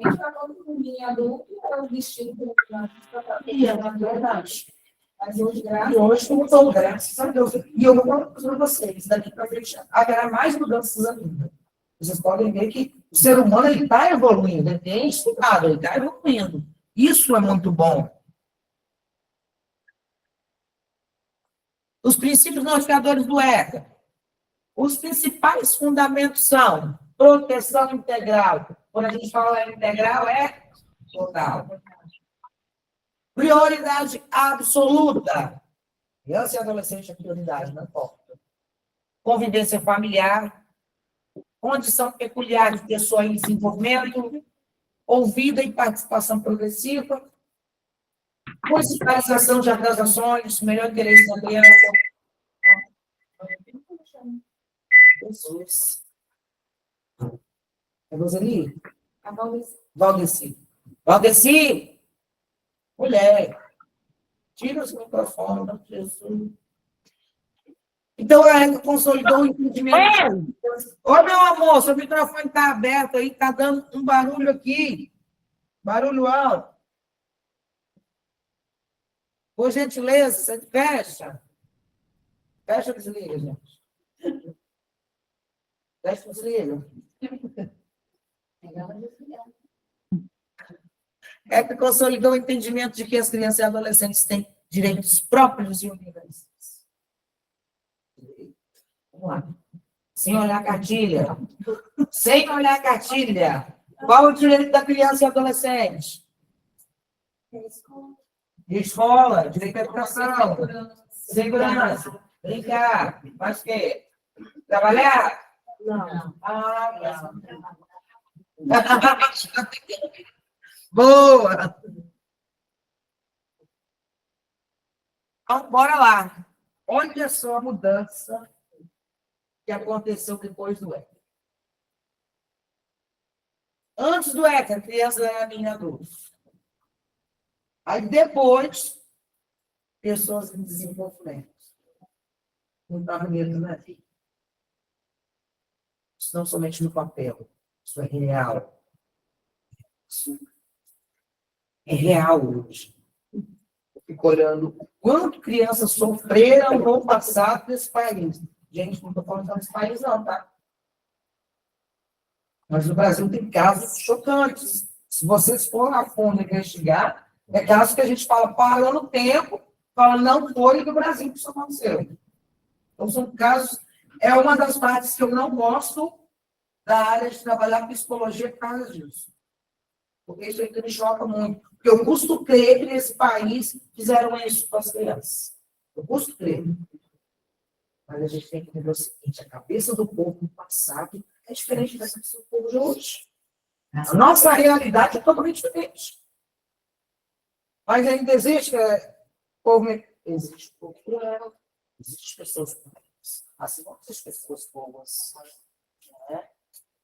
está todo mundo em adulto e o vestido do na verdade. Mas hoje mudou, graças a Deus. E eu vou falar para vocês, daqui para frente haverá mais mudanças ainda. Vocês podem ver que o ser humano está evoluindo, ele tem estudado, ele está evoluindo. Isso é muito bom. Os princípios norteadores do ECA. Os principais fundamentos são proteção integral. Quando a gente fala integral, é total. Prioridade absoluta. Criança e adolescente é prioridade, não importa. Convivência familiar, condição peculiar de pessoa em desenvolvimento, ouvida e participação progressiva, musicalização de atrasações, melhor interesse da criança. Jesus. É Roseli? A Valdeci. Valdeci. Valdeci! Mulher, tira os microfones, Jesus. Então, ela consolidou o entendimento. Ô, meu amor, seu microfone está aberto aí, está dando um barulho aqui. Barulho alto. Por gentileza, você fecha. Fecha ou desliga, gente? Fecha ou desliga? É que consolidou o entendimento de que as crianças e adolescentes têm direitos próprios e universais. Vamos lá. Sem olhar a cartilha. Sem olhar a cartilha. Qual o direito da criança e adolescente? Escola, direito à educação, segurança, brincar, mais o quê? Trabalhar? Não. Ah, não. Boa! Então, bora lá. Olha só a mudança que aconteceu depois do ECA. Antes do ECA, a criança era menina adulta. Aí depois, pessoas em desenvolvimento. Não está bonito, né? Isso não somente no papel. Isso é real. Isso é real hoje. Eu fico olhando o quanto crianças sofreram no passado desse país. Gente, não estou falando desse país, não, tá? Mas no Brasil tem casos chocantes. Se vocês forem a fundo investigar, é caso que a gente fala, parou no tempo, fala, não foi do Brasil que isso aconteceu. Então, são casos, é uma das partes que eu não gosto da área de trabalhar psicologia por causa disso. Porque isso ainda me choca muito. Porque eu custo crer que nesse país fizeram isso com as crianças. Eu custo crer. Mas a gente tem que entender o seguinte, a cabeça do povo no passado é diferente da cabeça do povo de hoje. A nossa realidade é totalmente diferente. Mas ainda existe povo, existe povo cruel, existem pessoas boas, assim como existem pessoas boas. Né?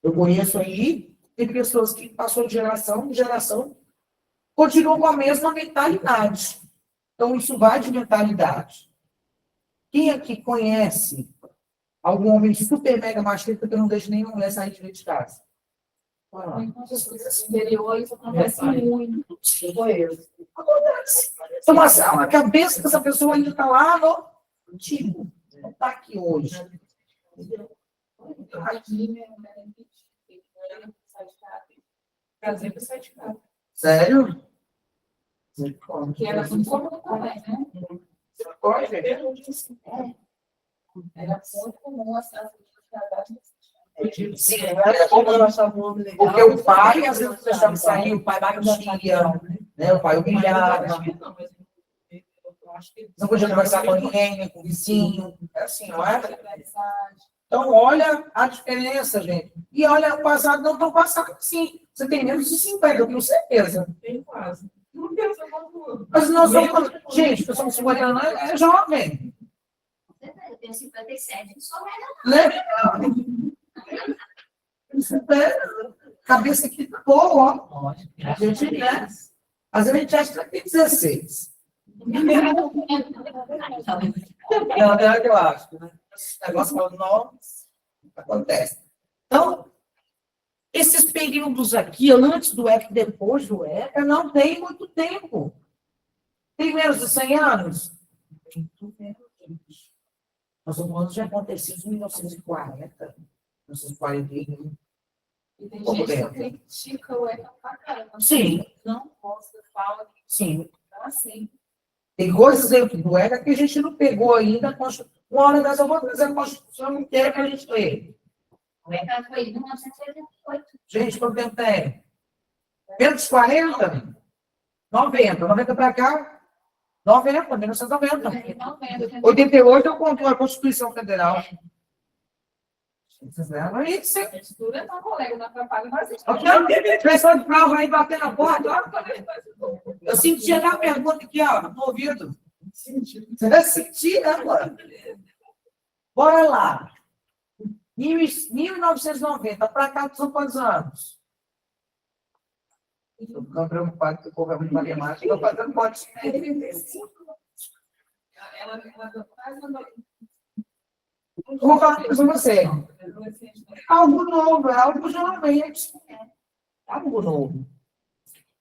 Eu conheço aí, tem pessoas que passou de geração em geração, continuam com a mesma mentalidade. Então, isso vai de mentalidade. Quem aqui conhece algum homem super mega machista que eu não deixo nenhuma mulher sair de dentro de casa? Superiores acontece muito. Acontece. Então, a cabeça dessa pessoa ainda está lá no tipo. Não está aqui hoje. Trazer para sair de casa. Sério? Que era muito comum também, né? Pode? Era muito comum as casas de trabalho. Sim, porque o pai, às vezes, deixava sair, o pai batia, né? O pai humilhava. Não podia conversar com ninguém, nem com o vizinho. É assim, não é? Então, olha a diferença, gente. E olha, o passado não tão passado assim. Você tem menos de 50, eu tenho certeza. Tem quase. Não pensa como. Mas nós somos. Gente, nós somos 50 anos, é jovem. Eu tenho 57, não sou velha, Né? Isso é, cabeça aqui tá boa, ó. A gente, né? Às vezes a gente acha que tem 16. É o que eu acho, né? Esse negócio com nomes acontece. Então, esses períodos aqui, antes do ECA e depois do ECA, não tem muito tempo. Tem menos de 100 anos? Muito menos. Nós humanos já acontecidos em 1940, 1941. E tem gente que critica o ECA pra caramba. Sim. Não gosta, fala. Sim. Então, assim. Tem coisas dentro do ECA que a gente não pegou ainda. Uma hora dessa eu vou trazer a Constituição inteira que a gente lê. O ECA foi em 1988. Gente, quanto tempo tem? Menos de 40? 90. 90 para cá? 90, 1990. 88 eu conto a Constituição Federal. Vocês levam isso. Textura tá colega na trabalho, mas Pessoal de prova aí batendo na porta, ó. Eu senti chegar a pergunta aqui, ó, no ouvido. Você vai sentir, né, mano? Bora lá. 1990, para cá são quantos anos? Estou ficando preocupado que o povo é muito matemático. Estou fazendo conta. ela faz uma Vou falar com você. Algo novo, é algo geralmente. Algo novo.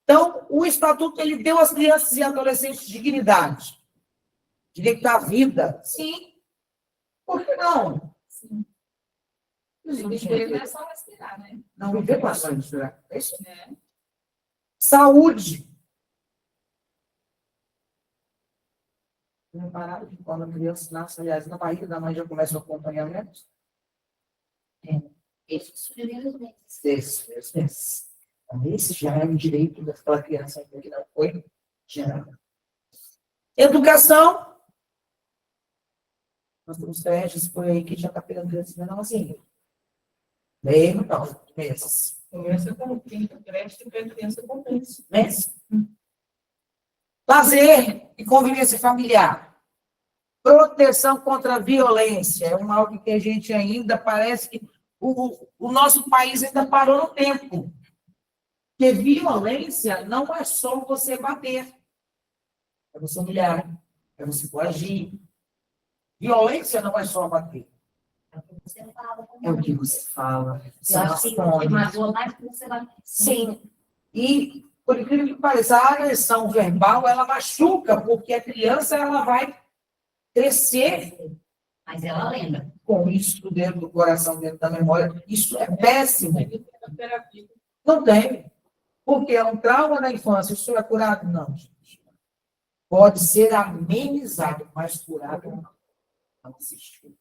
Então, o Estatuto, ele deu às crianças e adolescentes dignidade. Direito à vida. Sim. Por que não? Sim. Viver não é só respirar, né? Não, viver bastante, né? É isso. É. Saúde. Preparado que quando a criança nasce, aliás, na barriga da mãe já começa o acompanhamento? Esses primeiros meses. Esse já é um direito daquela criança que não foi gerada. Educação. Nós temos creches por aí que já está pegando criança menorzinha. Meio, não, meses. Começa com 30 creches e criança com meses. Meses. Lazer e convivência familiar. Proteção contra a violência. É um algo que a gente ainda parece que o nosso país ainda parou no tempo. Porque violência não é só você bater. É você humilhar. É você coagir. Violência não é só bater. Você fala. É o que você fala. Você Eu acho que responde. magoa mais que você vai. Sim. E, por incrível que pareça, a agressão verbal, ela machuca, porque a criança, ela vai crescer Mas ela lembra. com isso dentro do coração, dentro da memória. Isso é péssimo. Terapia. Não tem. Porque é um trauma da infância. Isso é curado? Não, gente. Pode ser amenizado, mas curado não. Não existe. Não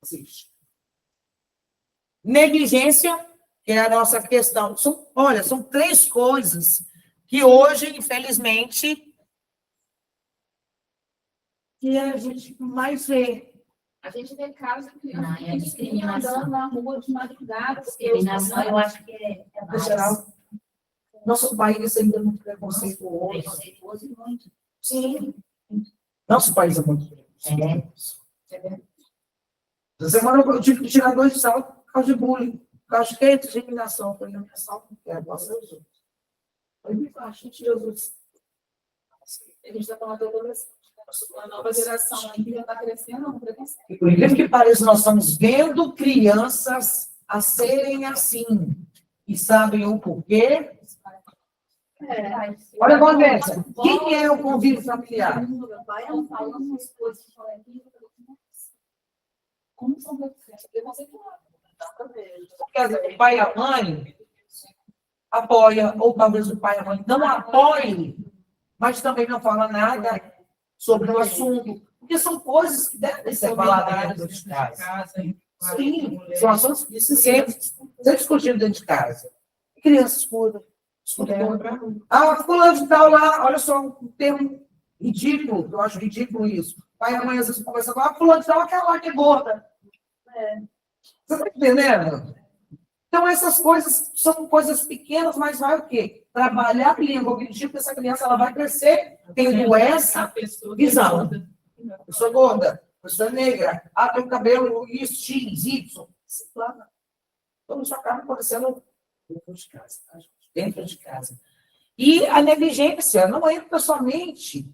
existe. Negligência, que é a nossa questão. Olha, são 3 coisas que hoje, infelizmente, que a gente mais vê. A gente vê casos de crianças Não, é a discriminação. andando na rua de madrugada. Discriminação, eu acho que é No mais. geral, nosso país ainda é muito preconceituoso. Preconceituoso e muito. Sim. Nosso país é muito preconceituoso. Essa semana eu tive que tirar 2 de sala por causa de bullying. Por causa de discriminação. Eu falei, não, minha sala não quero, nossa, Jesus. Eu falei, a gente, Jesus. A gente está falando toda uma nova geração aí que já está crescendo, não preconceito. E por incrível que pareça, nós estamos vendo crianças a serem assim. E sabem o porquê? Olha a conversa. Quem é o convívio familiar? Ela falando umas coisas que falam aqui, como são preconceituosos? Quer dizer, o pai e a mãe apoia, ou talvez o pai e a mãe não apoiem, mas também não fala nada sobre o assunto, porque são coisas que devem ser faladas dentro de casa. Sim, são assuntos que se sempre discutindo dentro de casa. Criança escuta. Ah, fulano de tal lá, olha só, um termo ridículo, eu acho ridículo isso. Pai e a mãe às vezes conversam com fulano de tal, aquela lá que é gorda. Você está entendendo? Então, essas coisas são coisas pequenas, mas vai o quê? Trabalhar a língua, o objetivo que essa criança ela vai crescer tendo essa visão. Pessoa gorda, pessoa negra, tem o cabelo isso, X, Y. Então, isso acaba acontecendo dentro de casa. Tá? Dentro de casa. E a negligência não entra somente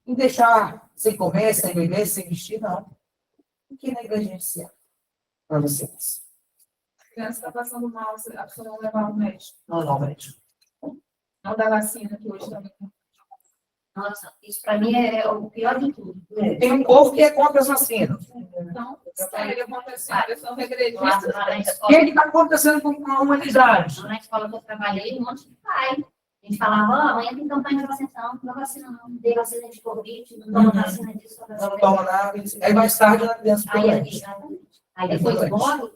em deixar sem comer, sem beber, sem vestir, não. O que é negligência para vocês? A criança está passando mal, a pessoa não levar ao médico. Não, médico. Não dá vacina, que hoje também. Nossa, isso para mim é o pior de tudo. Tem um povo que é contra as vacinas. Então, está acontecendo, a pessoa Lá regredista. na O escola, que está acontecendo com a humanidade? na escola que eu trabalhei, um monte de pai. A gente falava, ó, amanhã tem campanha de vacinação, não vacina não, não dei vacina de Covid, não toma vacina disso, não Não toma nada. Aí mais tarde a criança Aí depois morre.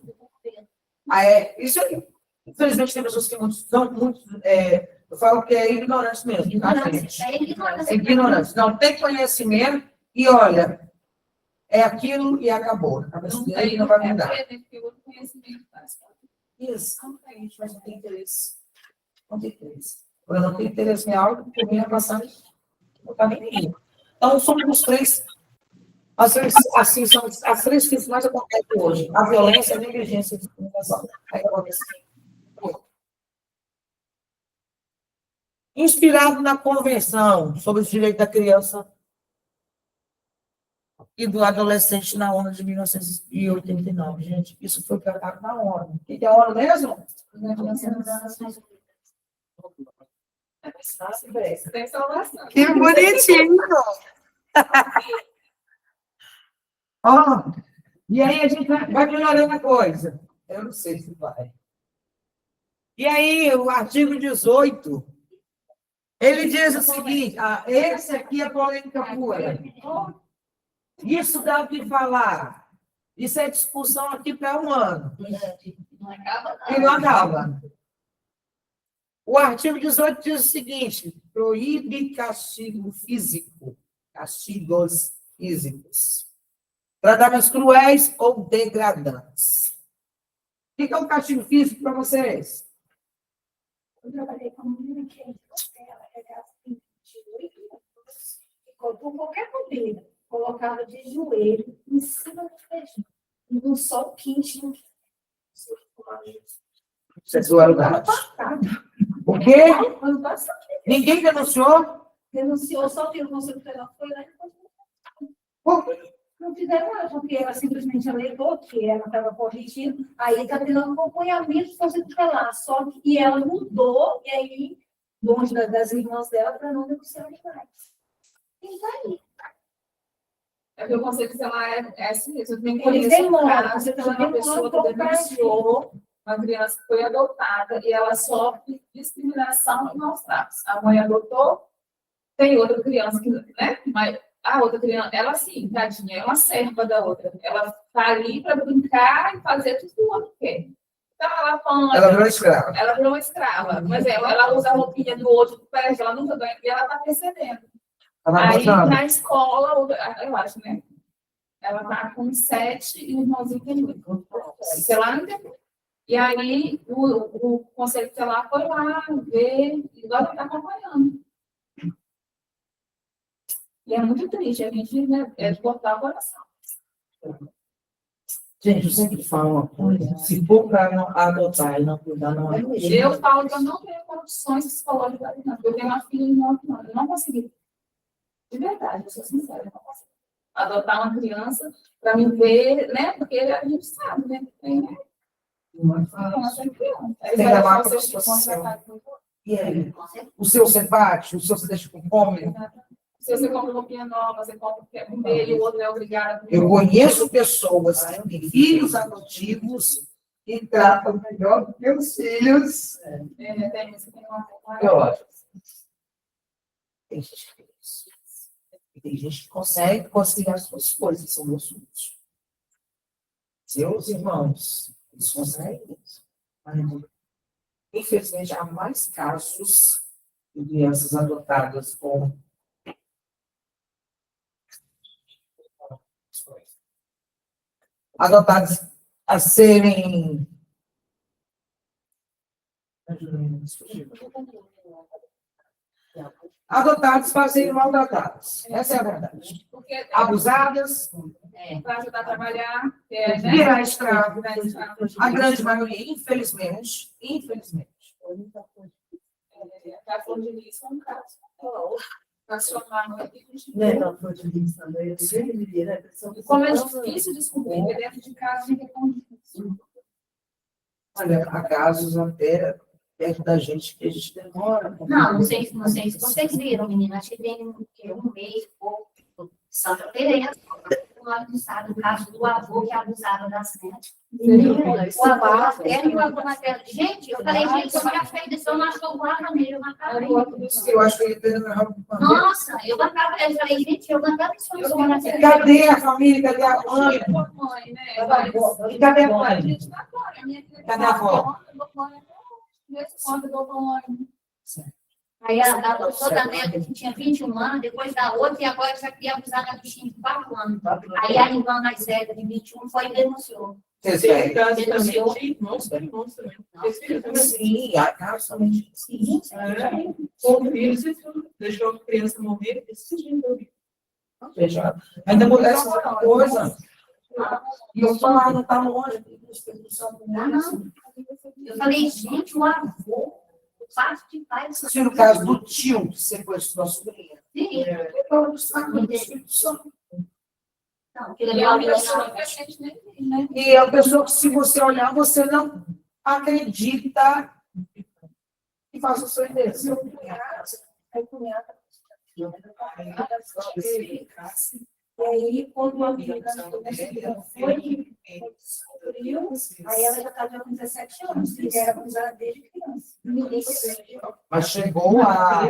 isso aí. Infelizmente tem pessoas que são muito. Eu falo que é ignorante mesmo. Tá, gente? Ignorância, é ignorância. É ignorante. Não tem conhecimento. E olha, é aquilo e acabou. A cabeça Não dele tem, não vai mudar. porque o conhecimento faz. Isso, não tem, mas não tem interesse. Não tem interesse. Quando não tem interesse em algo, termina passando não está nem aí. Então, somos os três. Assim, são as três coisas que mais acontecem hoje. A violência, a negligência de comunicação. Aí acontece. Inspirado na Convenção sobre os Direitos da Criança e do Adolescente na ONU de 1989. Gente, isso foi tratado na ONU. O que é a ONU mesmo? Tem salvação. Que bonitinho! Ó, e aí a gente vai melhorando a coisa. Eu não sei se vai. E aí, o artigo 18, ele diz o seguinte, esse aqui é polêmica pura. Isso dá o que falar. Isso é discussão aqui para um ano. Não acaba, não. E não acaba. O artigo 18 diz o seguinte, proíbe castigo físico, castigos físicos, tratamentos cruéis ou degradantes. O que é um castigo físico para vocês? Eu trabalhei com uma menina que ela pegava 28 anos, ficou por qualquer bobeira, colocava de joelho em cima do feijão, num sol quente. Sexualidade. O quê? Ano passado, Ninguém denunciou? denunciou, só que o Conselho Federal foi lá e Por quê? não fizeram nada, porque ela simplesmente alegou que ela estava corrigindo, aí está tendo um acompanhamento do Conselho Tutelar, só que e ela mudou, e aí, longe das irmãs dela, para não denunciar mais. E daí? É que o conceito tutelar é assim mesmo. Eu tenho Eles conheço um demoram, caso você de também uma pessoa demora que um pouco denunciou uma criança que foi adotada e ela sofre discriminação e maus tratos. A mãe adotou, tem outra criança que, né? Mas a outra criança, ela sim, tadinha, é uma serva da outra. Ela tá ali para brincar e fazer tudo que o outro quer. Então ela fala, Ela virou escrava. ela virou uma escrava. Mas ela usa a roupinha do outro, perde, ela nunca ganha, e ela tá percebendo. Ela Aí, gostava. na escola, eu acho, né? Ela tá com 7 e o irmãozinho tem 8. Sei lá, não tem. E aí, o conselho tutelar foi lá ver, e agora está acompanhando. E é muito triste, a gente, né, é de cortar o coração. Gente, eu sempre falo uma coisa. Se for para não adotar e não cuidar, não é. Eu falo que eu não tenho condições psicológicas, não. Eu tenho uma filha de 9 anos, eu não consegui. De verdade, eu sou sincera, eu não consegui. Adotar uma criança para me ver, né? Porque a gente sabe, né? Tem, né? Criança é criança. Aí Tem vai que levar dar para o a seu situação. E aí? O seu você bate? O seu você deixa com fome? Se você compra roupinha nova, você compra porque é comer e o outro é obrigado. Eu conheço pessoas que têm filhos adotivos e tratam melhor do que os filhos. Tem uma Eu acho. Tem gente que é isso. E tem gente que consegue conciliar as duas coisas, são meus filhos. Seus irmãos, eles conseguem isso. Mas, infelizmente, há mais casos de crianças adotadas com adotados a serem adotados para serem maltratados. Essa é a verdade. porque Abusadas, para ajudar a trabalhar, né? virar escravo. Virar escravo. A grande maioria, infelizmente, A flor de lis é um caso. Nacional, não é que a gente Né, vê. não, foi de vista, né? Eu sempre me vi, né? E como é difícil descobrir, porque dentro de casa a gente é tão difícil. olha, há casos até perto da gente que a gente demora. Não sei se vocês viram, menina. Acho que tem um mês, pouco, Santa Teresa, lá do estado, o caso do avô que abusava das netas. O avô materno e o avô materno. Gente, eu falei, gente, eu já fez isso, eu não acho que eu guardo nele, eu matava ele. Eu acho que ele teve melhor. Nossa, eu matava ele. Eu falei, gente, eu matava isso, eu não materno. Cadê a família? Cadê a mãe? Mãe, né? E cadê a mãe? Gente, tá agora, minha filha Cadê a avó? Conta, mãe. Aí a pessoa da neta que tinha 21 anos, depois da outra, e agora já queria abusar da bichinha de 4 anos. Aí a irmã mais velha de 21 foi e denunciou. Vocês Tem veem? casos também de irmãos também. Esse filho também. Sim, a casa também. Sim, Ou filhos e tudo. Deixou a criança morrer, esse gente. Veja, ainda acontece outra coisa. E eu tô lá, não tá longe. eu falei, gente, o avô, o fato de pai, Se no caso do tio que sequestrou a sobrinha, sim, eu não do Espírito Santo. não, aquilo E é é uma uma pessoa que a gente nem vê, né? E é uma pessoa que, se você olhar, você não acredita que faça o seu interesse. E aí, quando uma amiga foi, descobriu, aí ela já estava com 17 anos, e era acusada desde criança. Mas chegou a.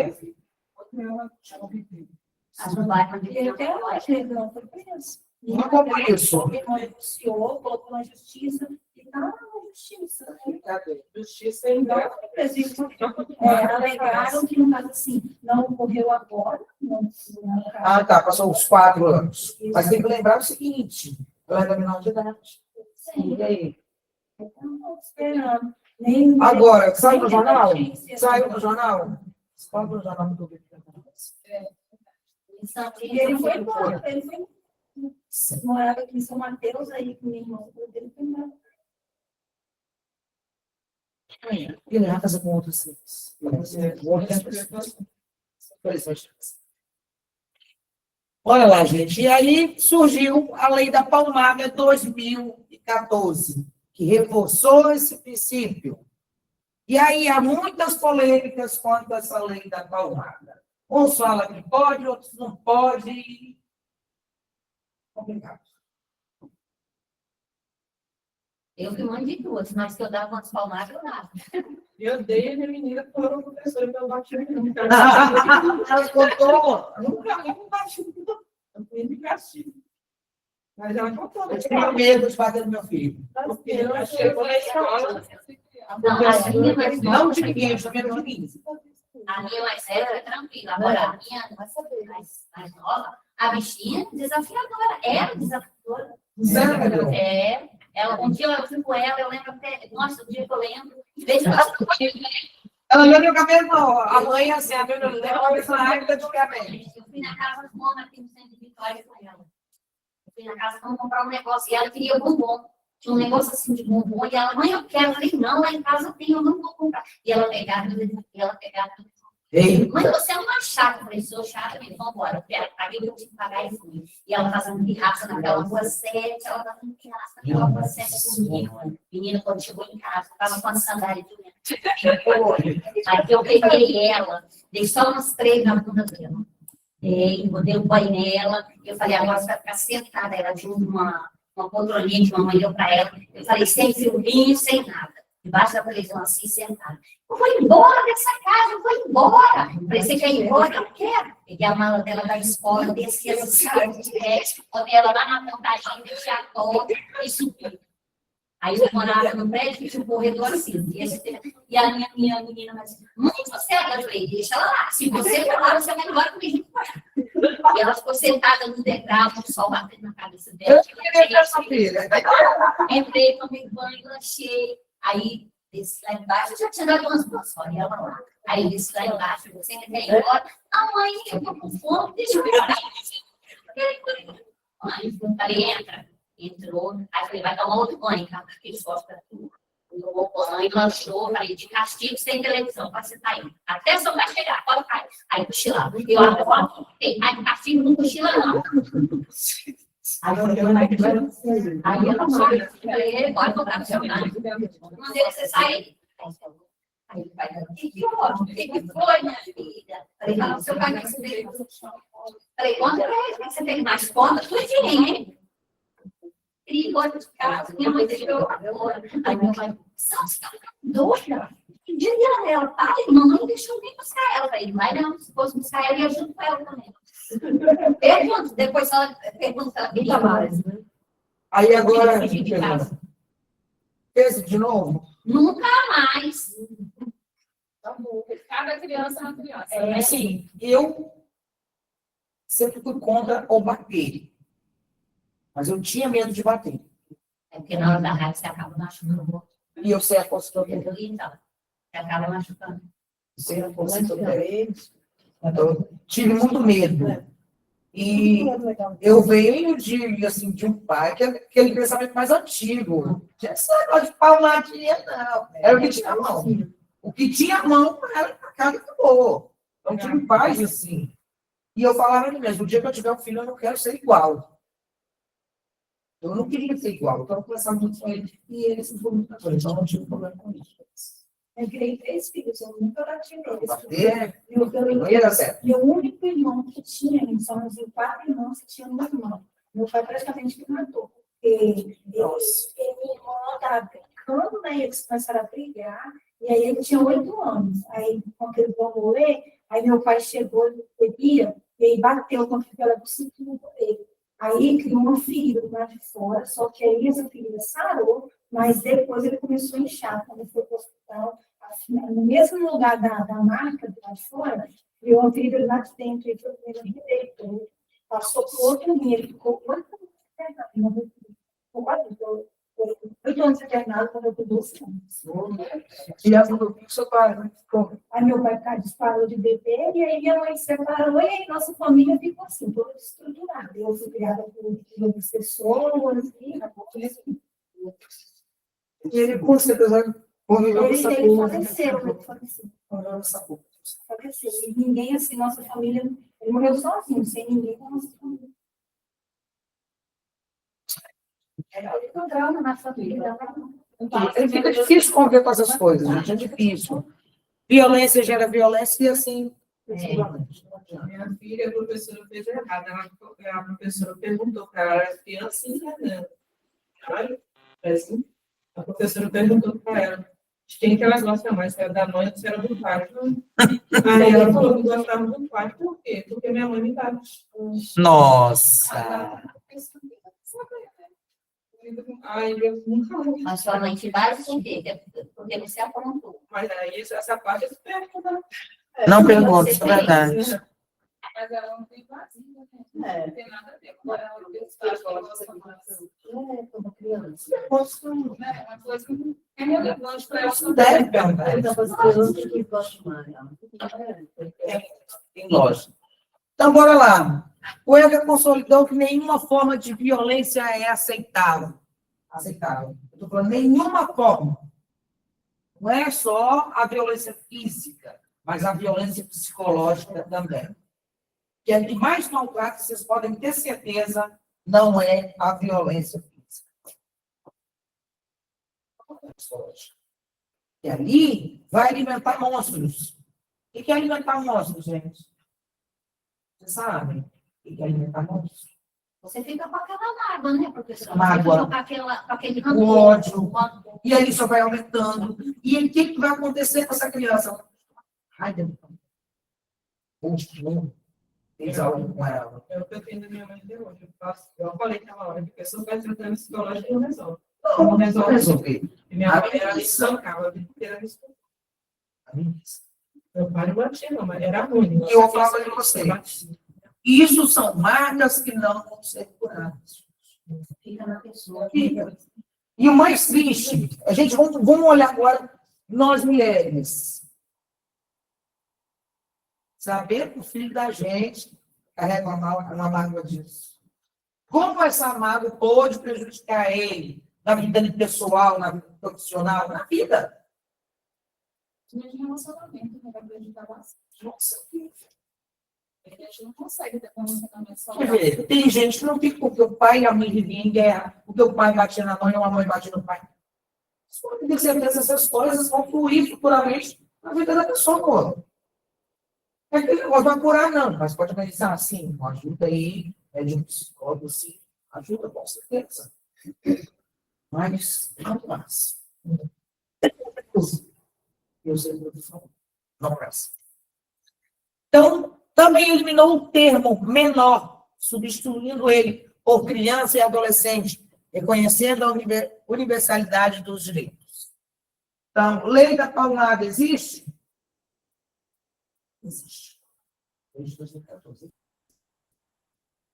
As do bairro de E até hoje ele não foi preso. Não como isso. Ele não denunciou, colocou na justiça, e está na justiça. Justiça em Não foi preso. Alegaram que, no caso assim, não ocorreu agora. Não, Ah, tá, passou os 4 anos. Mas tem que lembrar o seguinte: ela era menor de idade. E aí? Não esperando. Nem- Agora, saiu no nem jornal? notícia. Saiu no jornal? Saiu no jornal do governo. E ele foi embora, ele foi morava aqui em São Mateus, aí com o meu irmão, ele foi embora. Ele vai fazer com outros filhos. Olha lá, gente. E aí surgiu a Lei da Palmaga 2014, que reforçou esse princípio. E aí há muitas polêmicas quanto a essa Lei da Palmaga. Uns falam que pode, outros não pode. Complicado. Eu fui mãe de duas, mas que eu dava umas palmadas, eu dava. Eu dei a minha menina que foi uma professora que eu bati no Ela contou. Nunca bati eu fui de castigo. Mas ela contou. Eu tinha medo de bater no meu filho. Porque ela chegou na escola. Não, a minha mais Não nova, de ninguém, eu também não de mim. a minha mais velha foi tranquila. Agora, a minha mais nova, a bichinha desafiadora, era desafiadora. Sério? Um dia eu fui com ela, eu lembro até, nossa, o dia que eu lembro, de vez em quando, Ela não meu cabelo, não. A mãe, assim, a minha não leva a personagem de cabelo. eu fui na casa do homem aqui no centro de Vitória com ela. Eu fui na casa, vamos comprar um negócio, e ela queria bombom. Tinha um negócio assim de bombom, e ela, mãe, eu quero. Eu falei, não, lá em casa tem, eu não vou comprar. E ela pegava, Ei, mãe, você é uma chata. Eu falei, sou chata, me vamos embora. Eu quero, paguei o que eu tinha que pagar e fui. E ela fazendo pirraça naquela rua 7, ela fazendo pirraça naquela rua 7 comigo. Menina, quando chegou em casa, estava com a sandália de unha. Aí eu peguei ela, dei só umas 3 na bunda dela. E botei um banho nela. Eu falei, agora você vai ficar sentada. Ela tinha uma poltroninha que a mamãe deu para ela. Eu falei, sem filminho, sem nada. Debaixo da televisão, assim, sentada. Eu vou embora dessa casa, eu vou embora. Eu falei, você quer ir embora? Eu quero. Peguei a mala dela da escola, desci as escadas de resto, botei ela lá na contagem, deixei a toda e subi. Aí eu morava no prédio que tinha um corredor assim. E a minha menina vai dizer, mãe, você é? Eu falei, deixa ela lá. Se você for lá, você vai embora comigo. E ela ficou sentada no degrau, com o sol batendo na cabeça dela. eu queria ter essa filha. Entrei, tomei banho, lanchei. Aí, desci lá embaixo, eu já tinha dado umas boas fora, e ela lá. Aí, desci lá embaixo, você ainda quer ir embora? Ah, mãe, eu tô com fome, deixa eu ir embora. Aí, eu falei, entra. Entrou. Aí, eu falei, vai tomar outro banho, tá? Porque eles gostam de tudo. Tomou banho, lanchou, falei, de castigo, sem televisão, pra você tá aí. Até só vai chegar, pode cair. Aí, cochilava. Eu agora, tem mais de castigo, não cochila, não. Aí ela falei, pode voltar para o seu pai. Mandei você sair. Aí ele vai, o que foi, minha filha? Falei, não, seu pai, você tem. Falei, conta pra ele, você tem mais conta? Tudinho, hein? Queria ir embora de casa, minha mãe deixou agora. Aí minha mãe, você tá doida? Que dia dela, pai, mamãe deixou nem buscar ela. Falei, vai não, se fosse buscar ela, ia junto com ela também. Pergunta, depois ela pergunta se ela queria mais. Aí agora, De casa. fez de novo? Nunca mais. Tá bom. Cada criança é uma criança. É. Assim, eu sempre fui contra o bater. Mas eu tinha medo de bater. É porque na hora da raiva você acaba machucando. E eu sei a postura Então, você acaba machucando. sei a postura deles. Então, eu tive muito medo. E eu venho de um pai que é aquele pensamento mais antigo. Não tinha esse negócio de palmadinha, não. Era o que tinha a mão. O que tinha a mão era pra cá e acabou. Então, tive pais assim. E eu falava ali mesmo, o dia que eu tiver um filho, eu não quero ser igual. Eu não queria ser igual. Então, eu conversava muito com ele. E ele se foi muito coisa. Então, eu não tive problema com isso. Eu criei 3 filhos, eu nunca bati neles. Bater, Eu não ia dar certo. Meu único irmão que tinha, somos 4 irmãos que tinham um irmão. Meu pai praticamente me matou. Ele e minha irmã estavam brincando, né? Eles começaram a brigar, e aí ele tinha 8 anos. Aí, quando ele foi morrer, aí meu pai chegou, ele bebia, e aí bateu com aquela do cinturão dele. Aí criou uma ferida lá de fora, só que aí essa ferida sarou, mas depois ele começou a inchar. Quando ele foi para o hospital, no mesmo lugar da marca de lá de fora, criou uma ferida lá de dentro, ele foi primeiro direito, passou para o outro rim, ele ficou 8 anos internado, ficou 8 anos internado quando eu fui 12 anos. E a do seu pai, né? Aí meu pai disparou de bebê, e aí minha mãe se separou, e aí nossa família ficou assim, toda estruturada. Eu fui criada por outras pessoas, e ele, com certeza, conviveu com essa ele coisa. faleceu, ele faleceu. Conviveu com essa coisa. Faleceu. E ninguém, assim, nossa família, ele morreu sozinho, sem ninguém da nossa família. É um trauma na família. Fica difícil conviver com essas coisas, gente. É difícil. Violência gera violência e assim. Minha filha, a professora fez errado. A professora perguntou para ela, era criancinha, né? Sabe? Assim, a professora perguntou para ela de quem que ela gosta mais, se era da mãe ou se era do pai. Aí ela falou que gostava do pai, por quê? Porque minha mãe me dava. Nossa! Ai, eu nunca ouvi. Mas sua mãe te bate por quê? Porque você aprontou. Mas aí, essa parte eu pergunto. Não pergunto, isso é verdade. Mas ela não tem vazio, né? Não tem nada a ver com ela. Como criança. Né? Uma coisa que é relevante para ela. Isso deve perguntar. Então, você pergunta que gosta mais. Tem lógica. Então, bora lá. O ECA consolidou que nenhuma forma de violência é aceitável. Aceitável. Eu estou falando nenhuma forma. Não é só a violência física, mas a violência psicológica também. Que é que mais maltrata, vocês podem ter certeza, não é a violência física. E ali vai alimentar monstros. O que é alimentar monstros, gente? Vocês sabem o que é alimentar monstros? Você fica com aquela mágoa, né, professora? Mágoa. Você fica com aquele O ódio. E aí só vai aumentando. E aí, o que vai acontecer com essa criança? Ai, Deus. Continua. Fez algo com ela. É o que eu tenho da minha mãe até hoje. Eu falei que ela hora que a pessoa vai tratando psicológico e não resolve. Não resolver. E minha mãe era me espancava, a vida inteira me espancava. Meu pai não batia, não, mas era ruim. E eu falava de você. Isso são marcas que não vão ser curadas. Fica na pessoa. E o mais triste, a gente vamos olhar agora, nós mulheres. Saber que o filho da gente carrega uma mágoa disso. Como essa mágoa pode prejudicar ele na vida pessoal, na vida profissional, na vida? De relacionamento, né? Vai prejudicar bastante. Nossa, Porque a gente não consegue ter um relacionamento quer saudável. ver, tem gente que não fica porque o pai e a mãe viviam em guerra, porque o pai batia na mãe ou a mãe batia no pai. Você pode ter certeza que essas coisas vão fluir futuramente na vida da pessoa. É que não vai curar, não, mas pode analisar assim, uma ajuda aí, é de um psicólogo, sim, ajuda com certeza. Mas não mais. Eu sei o que eu falo. Não mais. Então, também eliminou o termo menor, substituindo ele por criança e adolescente, reconhecendo a universalidade dos direitos. Então, lei da palmada existe? Existe. Desde 2014.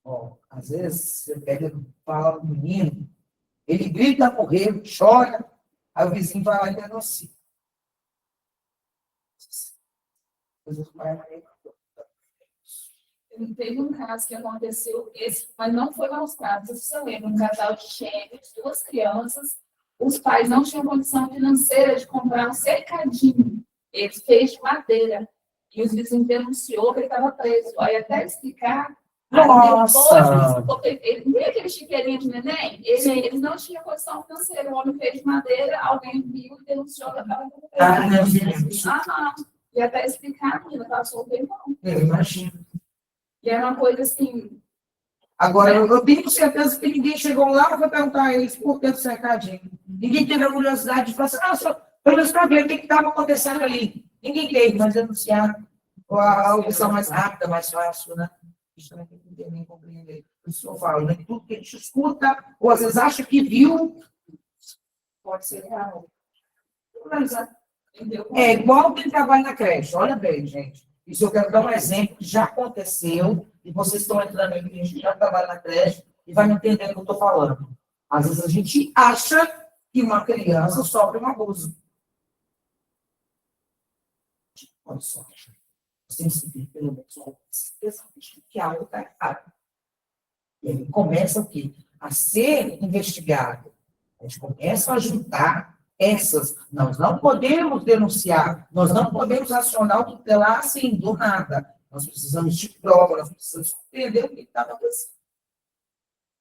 Ó, às vezes, você pega, fala pro menino, ele grita, morrer, chora, aí o vizinho vai lá e denuncia. Coisas mais Teve um caso que aconteceu, mas não foi maus tratos, você lembra, um casal de gêmeos, 2 crianças, os pais não tinham condição financeira de comprar um cercadinho, eles fez de madeira, e os vizinhos denunciou que ele estava preso. Aí até explicar, Nossa! depois, ele viu aquele chiqueirinho de neném? Eles não tinham condição financeira, o homem fez de madeira, alguém viu e denunciou que estava preso. E até explicar, a menina estava solteira, não. Eu imagino. E era uma coisa assim. Agora, eu tenho certeza que ninguém chegou lá e foi perguntar a eles por que do cercadinho. Ninguém teve a curiosidade de falar assim, pelo menos para ver o que estava acontecendo ali. Ninguém teve, mas denunciar a opção mais rápida, mais fácil, né? Isso também tem que entender e compreender. Por isso que eu falo, né? Tudo que a gente escuta, ou às vezes acha que viu, pode ser real. É igual quem trabalha na creche. Olha bem, gente. Isso eu quero dar um exemplo que já aconteceu, e vocês estão entrando aí, que a gente já trabalha na creche, e vai me entender o que eu estou falando. Às vezes a gente acha que uma criança sofre um abuso. Olha só, você tem que ver pelo menos que algo está errado. E aí começa o quê? A ser investigado. A gente começa a juntar essas. Nós não podemos denunciar, nós não podemos acionar o tutelar assim, do nada. Nós precisamos de prova, nós precisamos entender o que está acontecendo.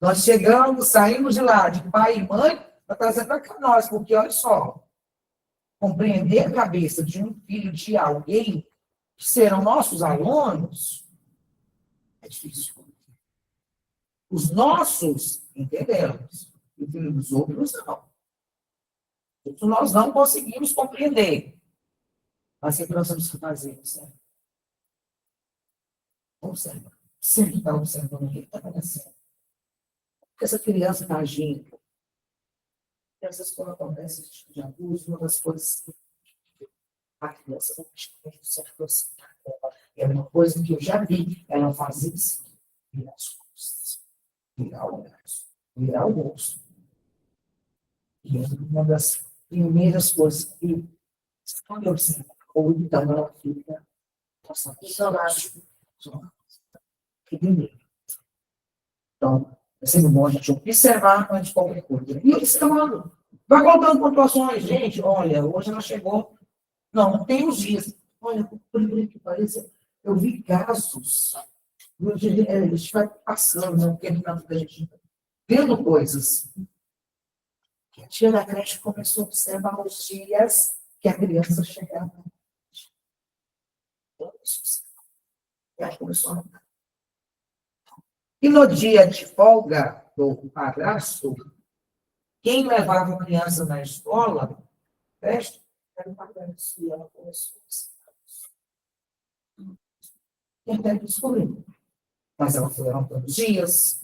Nós chegamos, saímos de lá, de pai e mãe, para trazer para nós, porque olha só, compreender a cabeça de um filho de alguém que serão nossos alunos é difícil. Os nossos entendemos, e o filho dos outros não. Isso nós não conseguimos compreender. Mas o que nós temos que fazer? Observa. Observa. Sempre está observando o que está acontecendo. Porque essa criança está agindo. Essas coisas acontecem, esse tipo de abuso, uma das coisas que a criança não se aproximar dela. É uma coisa que eu já vi ela fazer isso. Virar as costas. Virar o braço. Virar o rosto. E é uma das primeiras coisas que você pode observar. Ou então ela fica isolada. Que primeiro. Então, é sempre bom a gente observar antes de qualquer coisa. E observando. Vai contando pontuações, gente. Olha, hoje ela chegou. Não tem uns dias. Olha, por incrível que pareça, eu vi casos. A gente vai passando, né? Porque a gente vendo coisas. A tia da creche começou a observar os dias que a criança chegava. E ela começou a notar. E no dia de folga do padrasto, quem levava a criança na escola, creche, era o padrasto. E ela começou a observar. E até descobriu. Mas ela foi anotando os dias,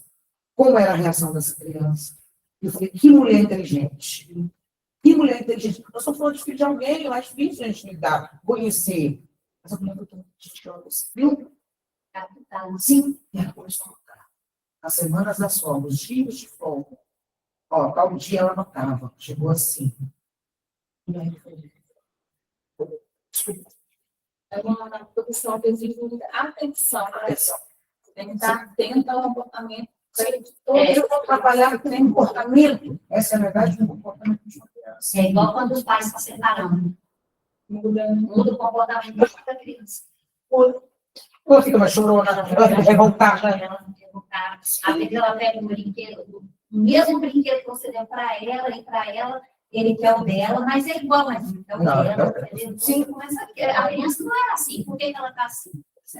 como era a reação dessa criança. Eu falei, que mulher inteligente. Que mulher inteligente. Eu só falando de filho de alguém, eu acho difícil a gente lidar, conhecer. Mas a mulher botou de jogos, viu? Sim, e ela começou a notar. Nas semanas das folgas, os dias de folga. Ó, tal dia ela notava, chegou assim. E aí foi. É uma profissão que exige muita atenção. Você tem que estar atento ao comportamento. Eu vou trabalhar com comportamento. Essa é a verdade do comportamento de uma criança. É igual quando os pais estão separando. Muda o comportamento da criança. Ela fica mais chorona, ela fica revoltada. Até que ela pega um brinquedo, o mesmo brinquedo que você deu para ela e para ela, ele quer o dela, mas é igual, mas é o dela. Sim. A criança não é assim. Por que ela está assim?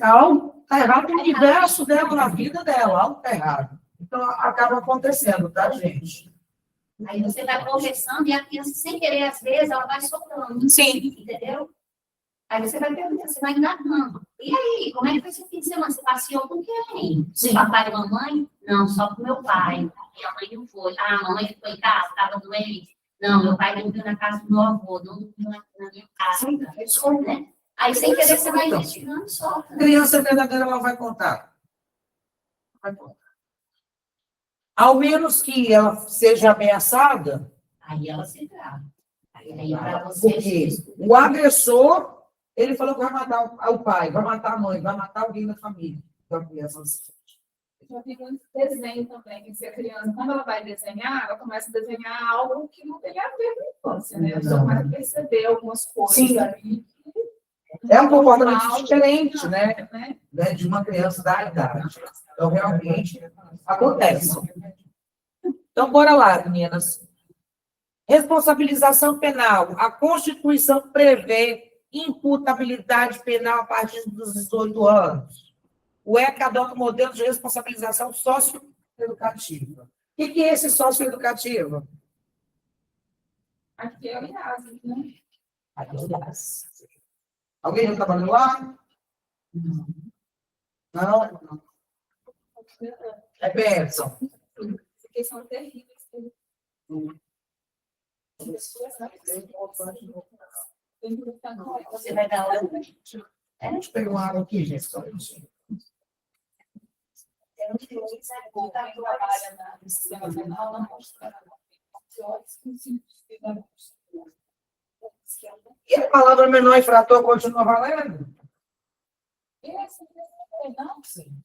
Algo está errado no universo dela, na vida dela, algo está errado. Então, acaba acontecendo, tá, gente? Aí você vai conversando e a criança, sem querer, às vezes, ela vai soltando. Sim. Entendeu? Aí você vai perguntar, você vai indagando. E aí, como é que foi esse fim de semana? Você passeou com quem? Sim. Papai e mamãe? Não, só com meu pai. Minha mãe não foi. Ah, a mamãe ficou em casa, estava doente. Não, meu pai dormiu na casa do meu avô, não dormiu na minha casa. Sim, é isso, né? Aí, sem querer, você vai investigando e solta. Criança verdadeira, ela vai contar. Vai contar. Ao menos que ela seja ameaçada, Aí ela se trava. Aí para você. porque o agressor, ele falou que vai matar o pai, vai matar a mãe, vai matar alguém da família. Então, a criança Já vi muito desenho também, que se a criança, quando ela vai desenhar, ela começa a desenhar algo que não tem a ver com a infância, né? A pessoa começa a perceber algumas coisas Sim. ali. é um comportamento Algo diferente, né? né? De uma criança da idade. Então, realmente, acontece. Então, bora lá, meninas. Responsabilização penal. A Constituição prevê imputabilidade penal a partir dos 18 anos. O ECA adota o modelo de responsabilização socioeducativa. O que é esse socioeducativo? Aqui é o IASES, né? Alguém já trabalhou lá? Não? É bênção. Porque são terríveis. Você vai dar aula. Deixa eu pegar uma água aqui, gente. Só um minutinho. O cara que trabalha no sistema penal não mostra E a palavra menor infrator continua valendo? não? Sim.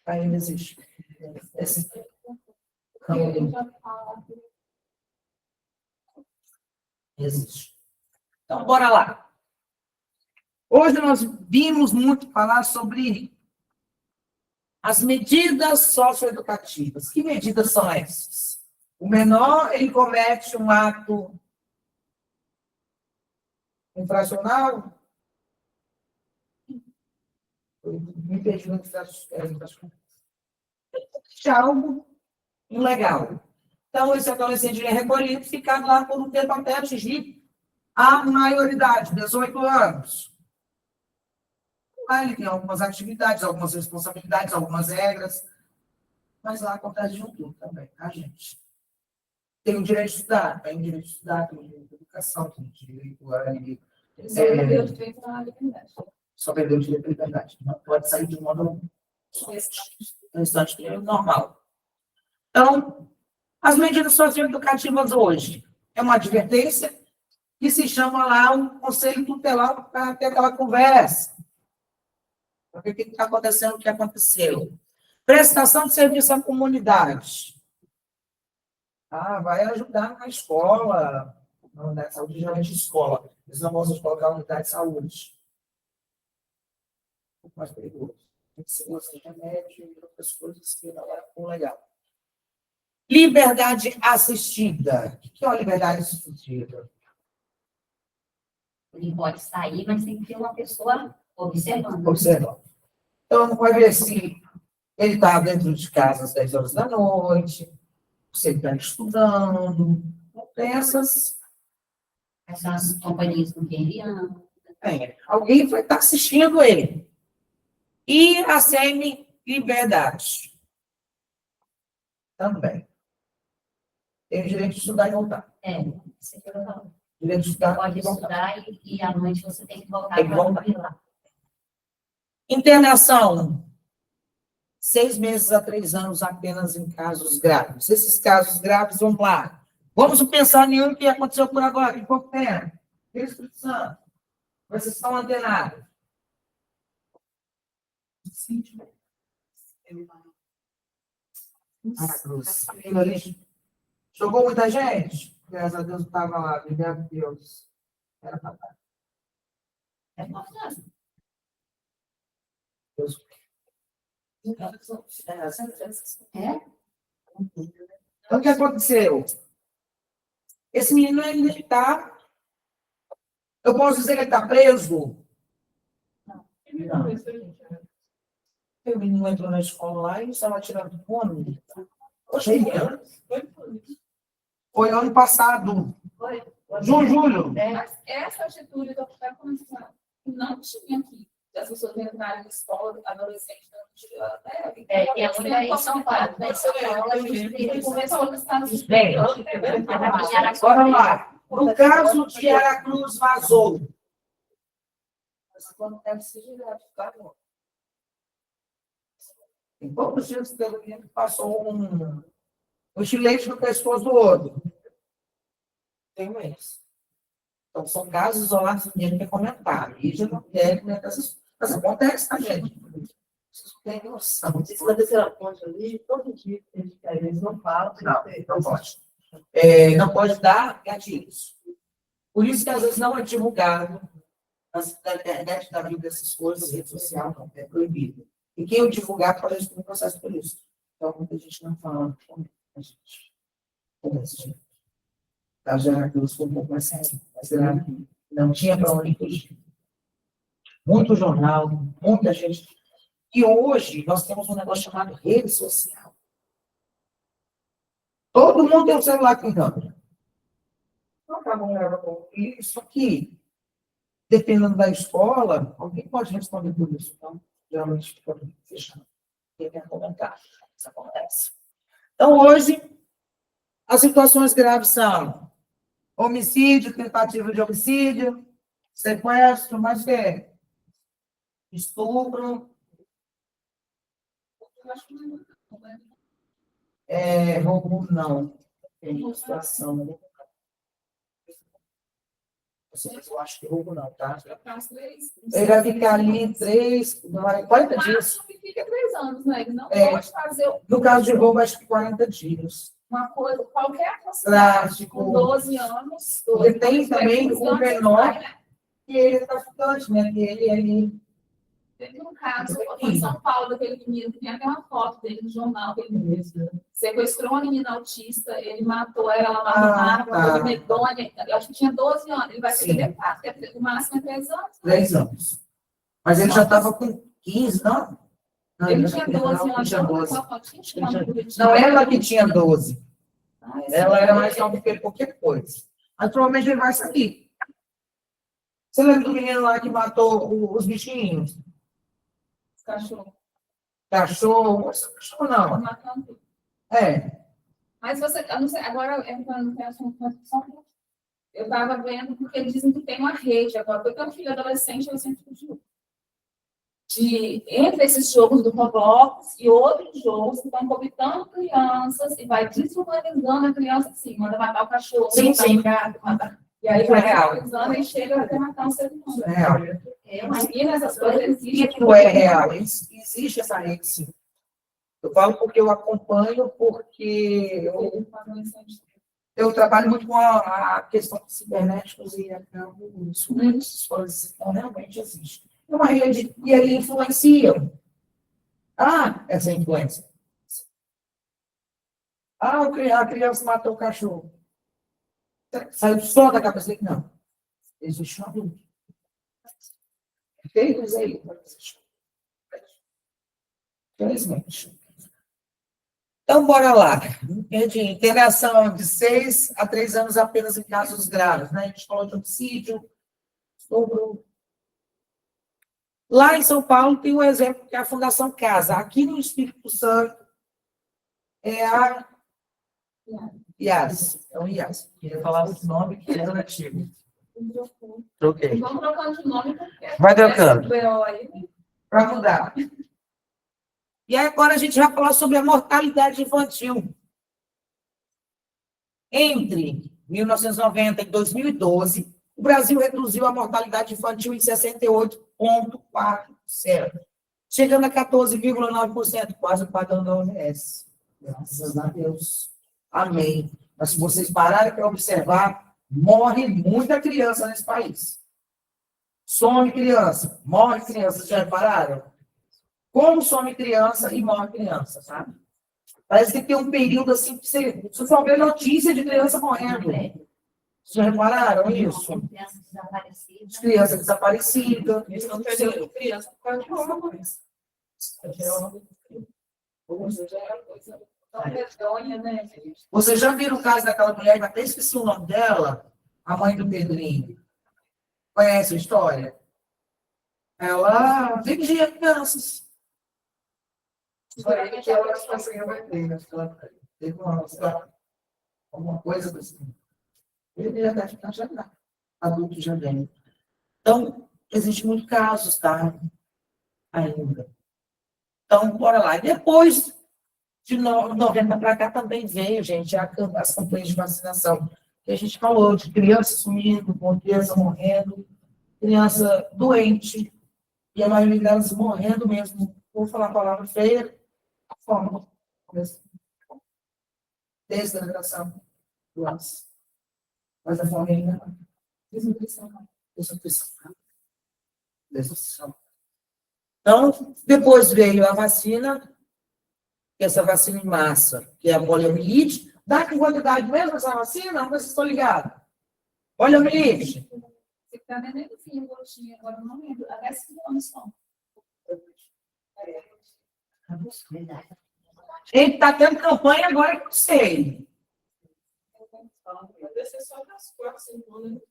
Ainda existe. Esse... Existe. Então, bora lá. Hoje nós vimos muito falar sobre as medidas socioeducativas. Que medidas são essas? O menor, ele comete um ato infracional? Me perdi no de algo ilegal. Então, esse adolescente é recolhido e fica lá por um tempo até atingir a maioridade, 18 anos. Lá ele tem algumas atividades, algumas responsabilidades, algumas regras, mas lá acontece de um tudo também, tá, gente? Tem o direito de estudar, tem o direito de estudar, tem o direito de educação, tem o direito a... Só perdeu o direito de liberdade. Não pode sair de modo restante normal. Então, as medidas socioeducativas hoje é uma advertência que se chama lá o Conselho Tutelar para ter aquela conversa. Para ver o que está acontecendo, o que aconteceu. Prestação de serviço à comunidade. Vai ajudar na escola, na unidade de saúde, geralmente escola. Eles não vão colocar unidade de saúde. Um pouco mais perigoso. Tem que ser de remédio e outras coisas que não é tão legal. Liberdade assistida. O que é uma liberdade assistida? Ele pode sair, mas tem que ter uma pessoa observando. Observando. Então, vai ver se ele está dentro de casa às 10 horas da noite, se ele está estudando. Tem essas companhias com quem ele anda. Alguém vai estar assistindo ele. E a semi-liberdade. Também. Tem o direito de estudar e voltar. Isso aqui eu falo. Direito de estudar Pode e voltar. estudar e à noite você tem que voltar Tem que voltar. lá. Internação. 6 meses a 3 anos apenas em casos graves. Esses casos graves, vamos lá. Vamos pensar em um que aconteceu por agora, em pouco tempo. Espírito Santo. Vocês estão antenados. Cruz. Aquilo ali. Jogou muita gente? Graças a Deus estava lá. Obrigado a Deus. Era para estar. É importante. Deus. É? Então, o que aconteceu? Esse menino, ele está... Eu posso dizer que ele está preso? Não. O menino entrou na escola lá e estava tirando fome. Foi ano passado. Junho, julho. Mas essa atitude da começar não tinha aqui. As pessoas entrarem na escola, adolescentes, não tinha até. É muito aí em São Paulo. Começou nos Estados Unidos. Bora lá. No caso de Aracruz vazou. Mas quando deve ser direto, tá bom. Tem poucos dias que pelo menos passou um estilete no pescoço do outro. Tem um mês. Então, são casos isolados que ninguém quer comentar. E já não quer comentar essas coisas. Mas acontece, tá, gente? Vocês não têm noção. Em cima daquela ponte ali, todo dia que eles não falam. Não pode. Não pode dar gatilhos. Por isso que às vezes não é divulgado na internet, na vida dessas coisas, rede social, não, é proibido. E quem o divulgar pode responder um processo por isso. Então, muita gente não fala com a gente. Com esse jeito. A Aracruz foi um pouco mais sério, mas não tinha para onde fugir. Muito jornal, muita gente. E hoje nós temos um negócio chamado rede social. Todo mundo tem um celular com câmera. Não acabam gravando isso aqui. Dependendo da escola, alguém pode responder por isso. Então, geralmente fica fechado. Quem quer comentar? Isso acontece. Então, hoje, as situações graves são homicídio, tentativa de homicídio, sequestro, mas que estupro, roubo não. Tem situação, né? Eu acho que roubo não, tá? Ele vai ficar ali 40 dias. Fica 3 anos, né? Ele não É. pode fazer No caso de roubo, acho que 40 dias. uma coisa, qualquer coisa, Tráfico. com 12 anos. Porque tem também o anos, menor, né? que ele é traficante, né? Que ele Teve um caso em São Paulo, daquele menino, que tem até uma foto dele no jornal, que ele sequestrou uma menina autista, ele matou ela lá no mar, uma coisa medonha, eu acho que tinha 12 anos, ele vai ser libertado, porque o máximo é 3 anos. 3 anos. Mas ele já estava com 15, não? Não, Ele já tinha tinha 12 anos, tinha 12. não, Não, ela que tinha 12. Ela era mais nova que ele, qualquer coisa. Mas provavelmente ele vai sair. Você lembra do menino lá que matou os bichinhos? Cachorro. Cachorro não. Matando. Mas você, eu não sei, agora entrando no assunto, eu estava vendo, porque eles dizem que tem uma rede agora, porque eu filho adolescente, eu sempre fugiu. Entre esses jogos do Roblox e outros jogos que estão convidando crianças e vai desumanizando a criança assim, manda matar o cachorro, Sim, matar sim. o gato, e aí vai desumanizando e chega até matar um ser humano. é real. Imagina essas coisas E existem. aquilo é real. Existe essa rede, sim. Eu falo porque eu acompanho, porque eu trabalho muito com a questão dos cibernéticos e acabo isso. Essas coisas então, realmente existem. É uma rede e aí influenciam. Essa influência. A criança matou o cachorro. Saiu só da cabeça dele? Não. Existe um adulto. Feitos aí. Infelizmente. Então, bora lá. Internação de 6 a 3 anos apenas em casos graves, né? A gente falou de homicídio, estupro. Lá em São Paulo tem um exemplo que é a Fundação Casa. Aqui no Espírito Santo é a IAS. É o IAS. Queria falar outro nome que era antigo. Troquei. Vamos trocando de nome porque Vai trocando. aí. Para mudar. E aí agora a gente vai falar sobre a mortalidade infantil. Entre 1990 e 2012, o Brasil reduziu a mortalidade infantil em 68,4%, chegando a 14,9%, quase pagando a OMS. Graças a Deus. Amém. Mas se vocês pararem para observar, morre muita criança nesse país. Some criança, morre criança. Vocês já repararam? Como some criança e morre criança, sabe? Parece que tem um período assim que você só vê notícia de criança morrendo. Vocês já repararam isso? Crianças desaparecidas. Criança desaparecida. Eles estão perdendo criança por causa de roubo. Medonha, né? Vocês já viram o caso daquela mulher, até esqueci o nome dela, a mãe do Pedrinho. Conhece a história? Ela vendia crianças. Foi que ela conseguiu vender, acho que ela teve alguma coisa assim. Ele já deve estar já lá. Adulto já vem. Então, existem muitos casos, tá? Ainda. Então, bora lá. E depois de 90 para cá também veio, gente, as campanhas de vacinação. Que a gente falou de criança sumindo, criança morrendo, criança doente, e a maioria delas morrendo mesmo. Vou falar a palavra feia, forma. Desidratação. Doença. Mas a forma ainda não. Desnutrição. Desnutrição. Então, depois veio a vacina, que é essa vacina em massa, que é a poliomielite. Dá que quantidade mesmo essa vacina? Não, vocês estão ligados. Poliomielite. Você está vendendo o fim, gotinha, agora não lembro. Até 5 anos só. Gente, está tendo campanha agora que eu sei. Deve ser só das 4, 5 anos.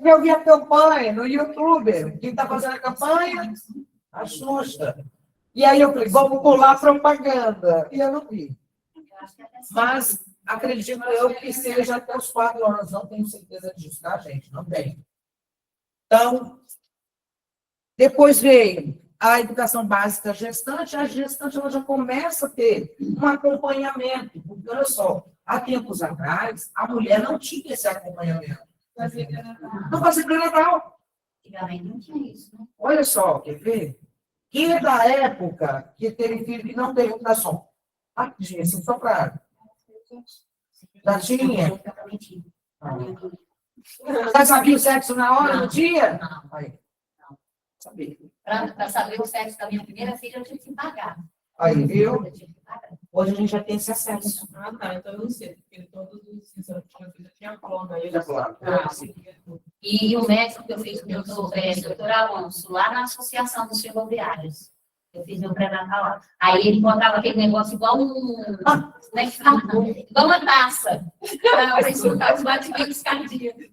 Eu vi a campanha no YouTube. Quem está fazendo a campanha? A Xuxa. E aí eu falei, vamos pular a propaganda. E eu não vi. Mas acredito eu que seja até os 4 anos. Não tenho certeza disso, tá, gente? Não tenho. Então, depois veio a educação básica gestante. A gestante ela já começa a ter um acompanhamento. Porque, olha só, há tempos atrás, a mulher não tinha esse acompanhamento. Não fazia pré-natal. Antigamente não tinha isso, né? Olha só, quer ver? Quem é da época que teve filho que não teve ultrassom? Ah, tinha, assim, só para. Já tinha? Você sabia o sexo na hora do dia? Não. Aí. Sabia. Para saber o sexo da minha primeira filha, eu tive que pagar. Aí, viu? Eu tive que pagar. Hoje a gente já tem esse acesso. Ah, tá. Então eu não sei, porque todos os exames que eu fiz eu tinha plano. Aí eu Já falaram. E o médico que eu fiz, doutor Alonso, lá na Associação dos Ferroviários. Eu fiz meu pré-natal lá. Aí ele contava aquele negócio igual como é que fala? Igual uma taça. Eu pensei que os batimentos cardíacos.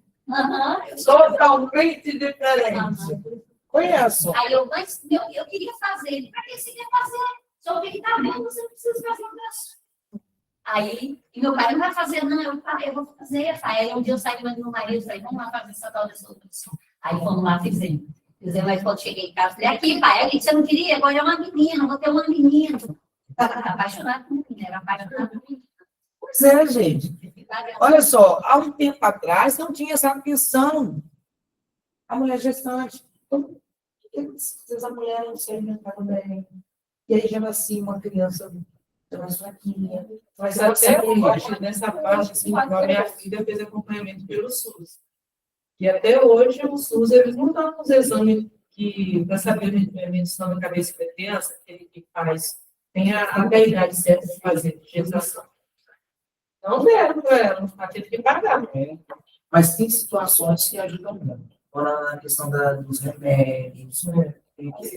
Totalmente diferente. Conheço. Aí mas eu queria fazer. Ele, para que você quer fazer? Só que ele está vendo, você não precisa fazer um braço. Aí, e meu pai não vai fazer, não, eu vou fazer. Aí um dia eu saí com meu marido e falei, vamos lá fazer essa tal dessa opção. Aí fomos lá, fizemos. Mas quando cheguei em casa, falei, aqui, pai, aqui, você não queria? Agora é uma menina, vou ter uma menina. Estava apaixonado por menina, era apaixonado por menina. Pois é, gente. Olha só, há um tempo atrás não tinha essa atenção. A mulher gestante. Então, a mulher não se alimentava bem. E aí já nascia uma criança mais fraquinha. Mas até hoje, nessa parte, assim, a minha filha fez acompanhamento pelo SUS. E até hoje, o SUS, eles não dão os exames para saber a medição da cabeça da criança, que faz, tem a idade certa de fazer de gestação. Não deram para ela, ela teve que pagar. Mas tem situações que ajudam muito. Agora, na questão dos remédios,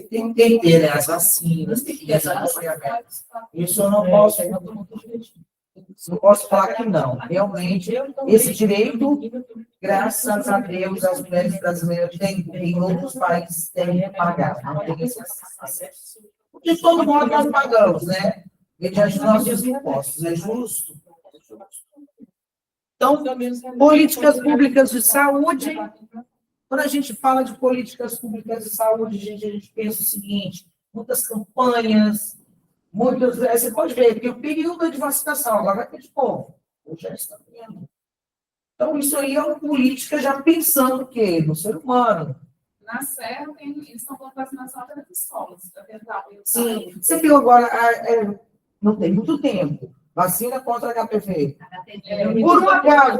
tem que ter, né, as vacinas, tem que ter essa acompanhamento. Isso eu não posso, não posso falar que não. Realmente, esse direito, graças a Deus, as mulheres brasileiras têm, em outros países têm que pagar. Não tem esse acesso. De todo modo, nós pagamos, né? Mediante os nossos impostos. É justo? Então, políticas públicas de saúde. Quando a gente fala de políticas públicas de saúde, a gente pensa o seguinte: muitas campanhas, você pode ver que o período de vacinação agora vai ter de povo. Hoje já está tendo. Então, isso aí é uma política já pensando o quê? No ser humano. Na Serra, eles estão com vacinação até nas escolas. Sim. Você viu agora, não tem muito tempo, vacina contra HPV. Por um acaso,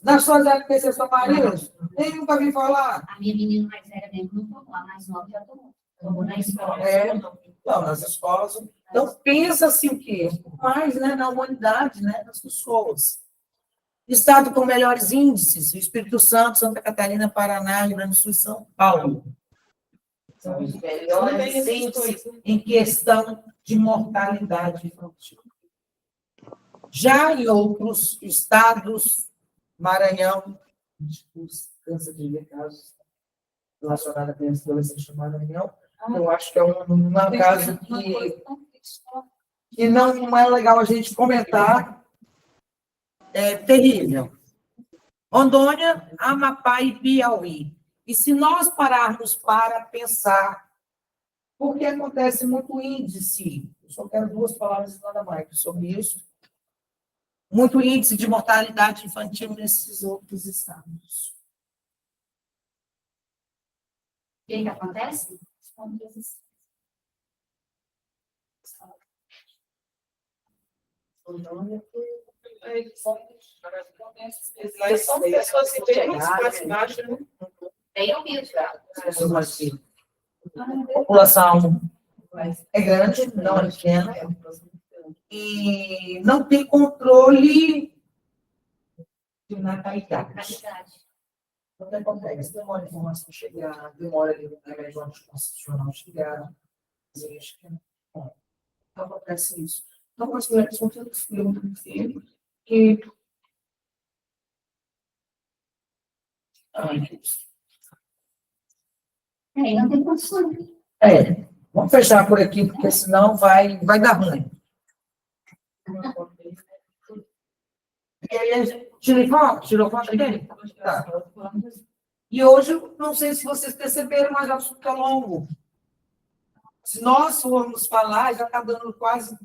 nas suas RPC São Marias, nem nunca vi falar. A minha menina mais velha mesmo não tomou, a mais nova já tomou. Tomou na escola. Então, nas escolas. Então, pensa-se o quê? Mais, né, na humanidade, né, das pessoas. Estado com melhores índices, o Espírito Santo, Santa Catarina, Paraná, Rio Grande do Sul e São Paulo. São os melhores índices em questão de mortalidade infantil. Já em outros estados, Maranhão, câncer de casos relacionados a crianças e adolescentes do Maranhão, eu acho que é um caso que que não é legal a gente comentar, é terrível. Rondônia, Amapá e Piauí. E se nós pararmos para pensar, porque acontece muito índice, eu só quero 2 palavras e nada mais sobre isso, muito índice de mortalidade infantil nesses outros estados. O que acontece? Mas são pessoas que têm uma classe baixa, né? Bem humilde. A população é grande, não é pequena, e não tem controle de natalidade. Qualidade. O que acontece? Demora a informação chegar, demora o remédio anticonstitucional chegar. Não acontece isso. Então, nós temos um filho que. É, não tem condições. Vamos fechar por aqui, porque senão vai dar ruim. Tirou foto dele? Tá. E hoje, não sei se vocês perceberam, mas o assunto é longo. Se nós formos falar, já está dando quase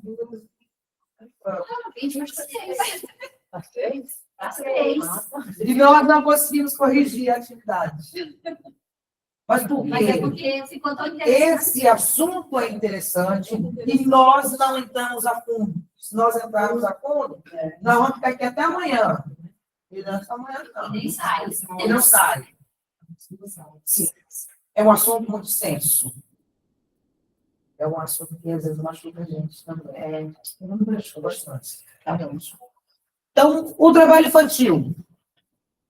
26. E nós não conseguimos corrigir a atividade. Mas por Mas é quê? porque ficou tão interessante. Esse assunto é interessante e nós não entramos a fundo. Se nós entrarmos a fundo, nós vamos ficar aqui até amanhã. E nessa amanhã não. E nem sai. E não sai. Sim. É um assunto muito extenso. É um assunto que às vezes machuca a gente também. Não me machuca bastante. Então, o trabalho infantil,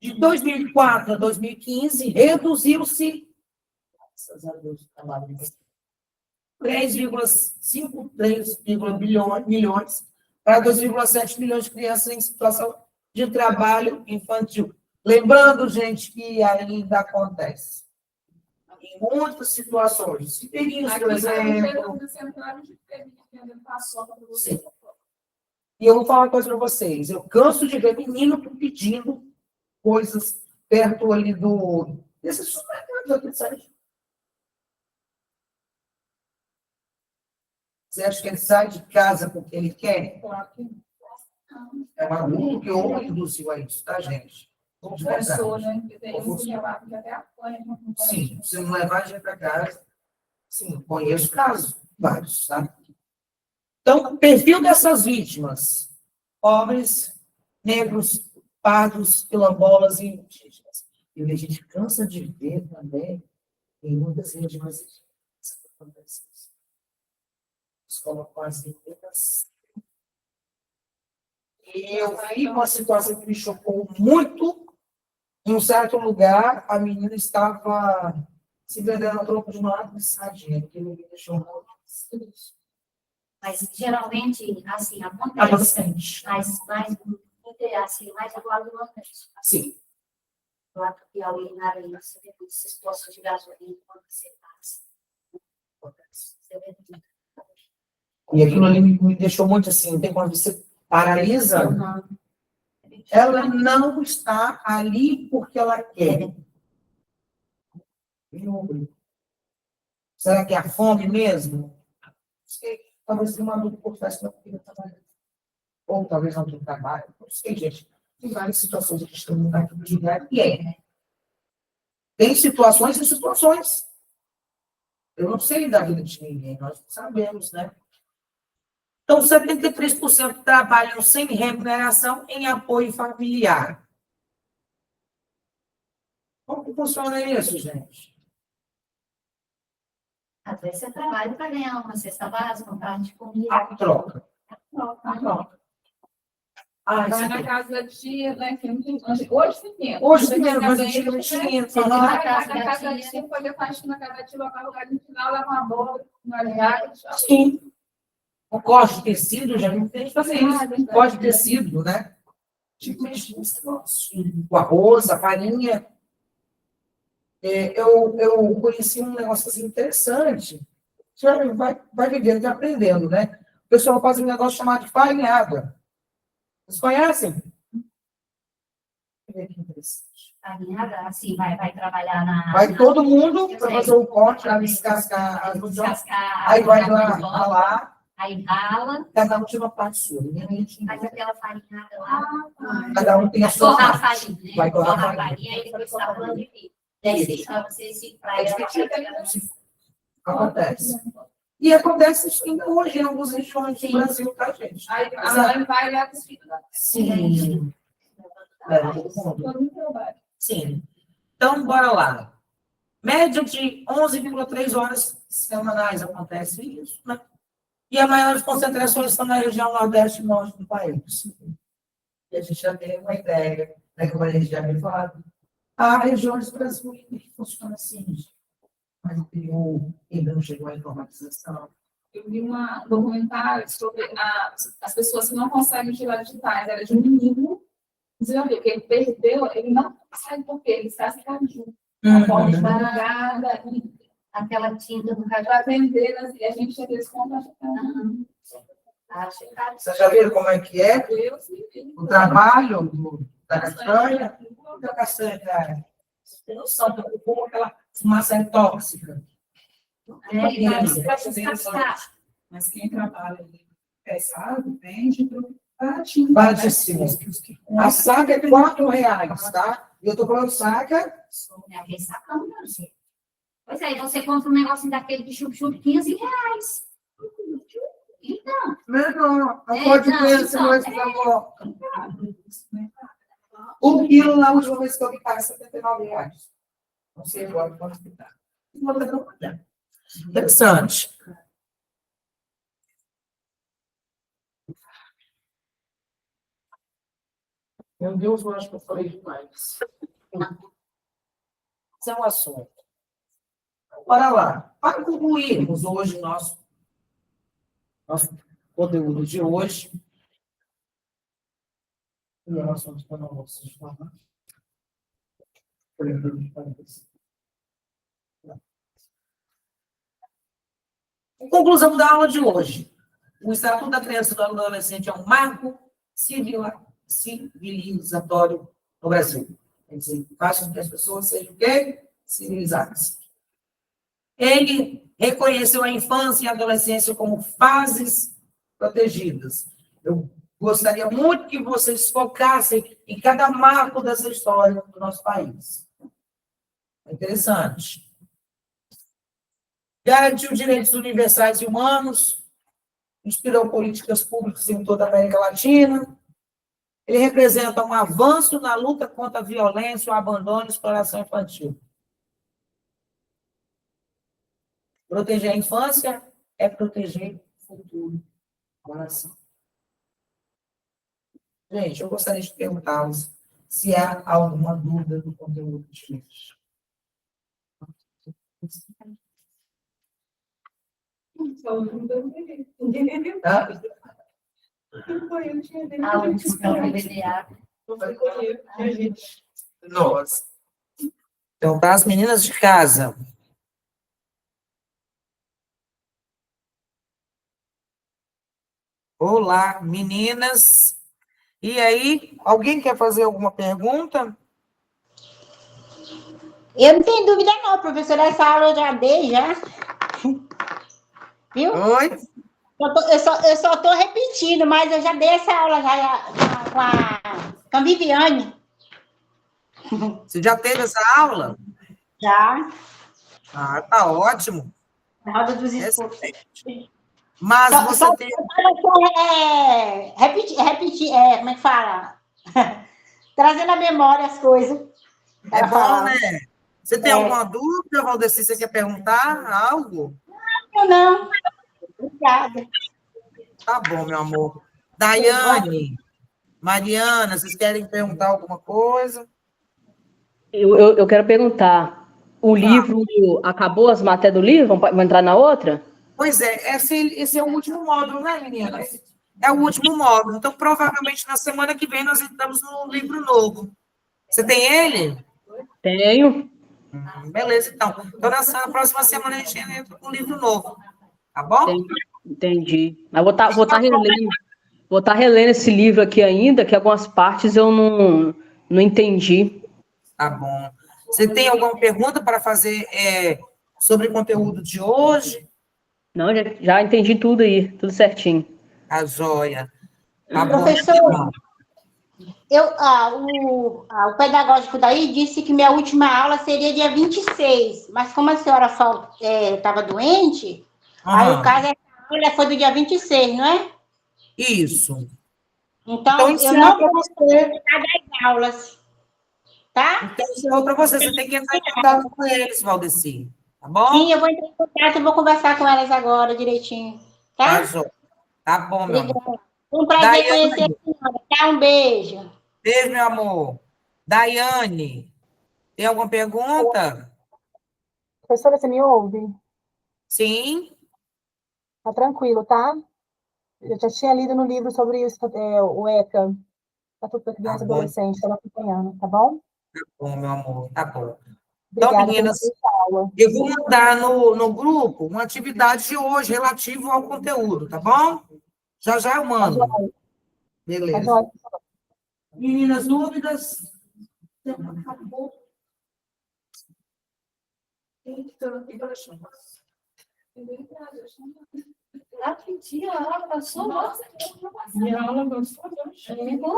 de 2004 a 2015, reduziu-se 3,53 milhões para 2,7 milhões de crianças em situação de trabalho infantil. Lembrando, gente, que ainda acontece em muitas situações. Ribeirinhos, por exemplo. Sim. E eu vou falar uma coisa para vocês. Eu canso de ver menino pedindo coisas perto ali desse supermercado aqui de Sérgio. Você acha que ele sai de casa porque ele quer? É um adulto que ou induziu a isso, tá, gente? Vamos Professor, né? Sim, se não levar a gente para casa. Sim, conheço casos, vários, tá? Então, o perfil dessas vítimas: pobres, negros, pardos, quilombolas e indígenas. E a gente cansa de ver também em muitas regiões indígenas. Escola quase inteiras. E eu vi uma situação que me chocou muito. Em um certo lugar, a menina estava se vendendo a troco de uma árvore sadinha, que me deixou muito triste. Mas geralmente, assim, acontece. Adolescente. Mas mais do lado do Nordeste. Sim. Lá do Piauí, na areia, você vê esses postos de gasolina quando você passa. Você vê tudo. E aquilo ali me deixou muito assim, tem quando você paralisa, ela não está ali porque ela quer. Será que é a fome mesmo? Sei, talvez uma adulto por trás não queria trabalhar. Ou talvez não tenha trabalho. Não sei, gente. Tem várias situações que estão no lugar de lugar e é. Tem situações e situações. Eu não sei da vida de ninguém, nós sabemos, né? Então, 73% trabalham sem remuneração em apoio familiar. Como que funciona isso, gente? Às vezes você trabalha para ganhar uma cesta básica, um prato de comida. A troca. Vai na casa da tia, né? Hoje tem menos. Hoje tem menos, mas antigamente tinha. Vai na casa da tia, fazer faxina na casa da tia, local lugar no final, leva uma bola, uma jarra. Sim. O corte de tecido, já não tem que fazer isso. Corte de tecido, né? Tipo, o arroz, a farinha. Eu conheci um negócio assim interessante. Você vai vivendo e aprendendo, né? o pessoal faz um negócio chamado de farinhada. Vocês conhecem? Farinhada, assim, vai trabalhar na... Vai todo mundo para fazer o corte, para descascar as mandioca. Descascar, Aí vai lá, mandioca, ralar, aí rala, cada um tira uma parte sua. Ninguém faz aquela farinhada lá. Cada um tem a sua Torrar a parte. farinha, né? Vai torrar a Torrar a farinha. farinha, aí depois tá falando de milho. E aí deixa pra você se Acontece. E acontece isso ainda hoje em alguns restaurantes no Brasil, tá, gente? Aí a mãe vai lá com os filhos da Sim. todo mundo trabalha. Sim. Então, bora lá. Média de 11,3 horas semanais acontece isso, né? E as maiores concentrações estão na região nordeste e norte do país. E a gente já tem uma ideia, né, como a gente já me falado. Há regiões do Brasil que funcionam assim, mas o interior ainda não chegou à informatização. Eu vi um documentário sobre as pessoas que não conseguem tirar digitais. Era de um menino, você já viu que ele perdeu, ele não sabe por quê, ele está se caju. A forma de madrugada, aquela tinta do caju. para vender, e a gente às vezes compra. Vocês já viram como é que é Deus me livre. o trabalho da castanha? Da castanha, cara. Você tem noção, como aquela fumaça é tóxica. Mas quem trabalha ali pesado, vende Baratíssimo. A saca é R$4, tá? E eu tô falando saca. Pois é, você compra um negocinho daquele de chup-chup, R$15. Então, Não pode ver, você não vai ficar bom. O quilo, na última vez que eu vi, paga R$79. Não sei agora quanto que tá. Interessante. Meu Deus, eu acho que eu falei demais. Esse é um assunto. Bora lá. Para concluirmos hoje nosso conteúdo de hoje. Conclusão da aula de hoje. O Estatuto da Criança e do Adolescente é um marco civilizatório no Brasil. Quer dizer, faz com que as pessoas sejam civilizadas. Ele reconheceu a infância e a adolescência como fases protegidas. Eu gostaria muito que vocês focassem em cada marco dessa história do nosso país. É interessante. Garantiu direitos universais e humanos, inspirou políticas públicas em toda a América Latina. Ele representa um avanço na luta contra a violência, o abandono e a exploração infantil. Proteger a infância é proteger o futuro da nação. Gente, eu gostaria de perguntá-los se há alguma dúvida do conteúdo de hoje. Tá? Nossa. Então, para as meninas de casa. Olá, meninas. E aí, alguém quer fazer alguma pergunta? Eu não tenho dúvida não, professora, essa aula eu já dei, já. Viu? Oi? Eu só estou repetindo, mas eu já dei essa aula já com a Viviane. Você já teve essa aula? Já. Ah, tá ótimo. Na roda dos esportes. Mas você tem... Repetir, como é que fala? Trazendo à memória as coisas. É bom, né? Você tem alguma dúvida, Valdeci? Você quer perguntar algo? Não. Obrigada. Tá bom, meu amor. Daiane, Mariana, vocês querem perguntar alguma coisa? Eu quero perguntar, o livro, acabou as matérias do livro? Vamos entrar na outra? Pois é, esse é o último módulo, né, meninas? É o último módulo. Então, provavelmente, na semana que vem, nós entramos no livro novo. Você tem ele? Tenho. Beleza, então. Então, na próxima semana, a gente entra com um livro novo. Tá bom? Entendi. Mas vou tá relendo. Vou estar relendo esse livro aqui ainda, que algumas partes eu não entendi. Tá bom. Você tem alguma pergunta para fazer sobre o conteúdo de hoje? Não, já entendi tudo aí, tudo certinho. A joia. Tá bom. Professor, o pedagógico daí disse que minha última aula seria dia 26, mas como a senhora estava doente, aí o caso foi do dia 26, não é? Isso. Então, eu não vou participar das aulas, tá? Então, encerrou para você. Você tem que entrar em contato com eles, Valdeci. Tá bom? Sim, eu vou entrar em contato e vou conversar com elas agora direitinho, tá? Tá, joia. Tá bom, meu amor. Obrigada. Um prazer Daiane. conhecer a senhora, tá? Um beijo. Beijo, meu amor. Daiane, tem alguma pergunta? Professora, você me ouve? Sim. Tá tranquilo, tá? Eu já tinha lido no livro sobre isso, o ECA, Estatuto da Criança e Adolescente, estava acompanhando, tá bom? Tá bom, meu amor, tá bom. Obrigada, Então, meninas, aula. eu vou mandar no grupo uma atividade de hoje relativo ao conteúdo, tá bom? Já eu mando. Beleza. Meninas, dúvidas? A aula passou, nossa, Minha aula passou,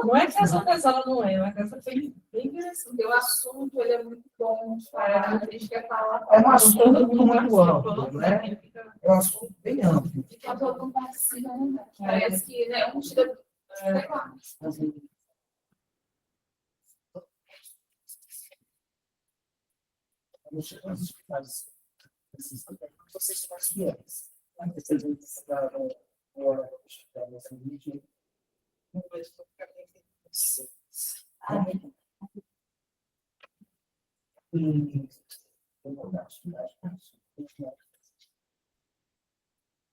não é que essa aula não é, mas essa foi bem interessante. o assunto ele é muito bom, a gente quer falar. É um assunto muito amplo, né? É um assunto bem amplo. Fica todo mundo participando, né? Parece que, né, um tira. Vocês são as fiéis. Vocês vão precisar nessa vídeo.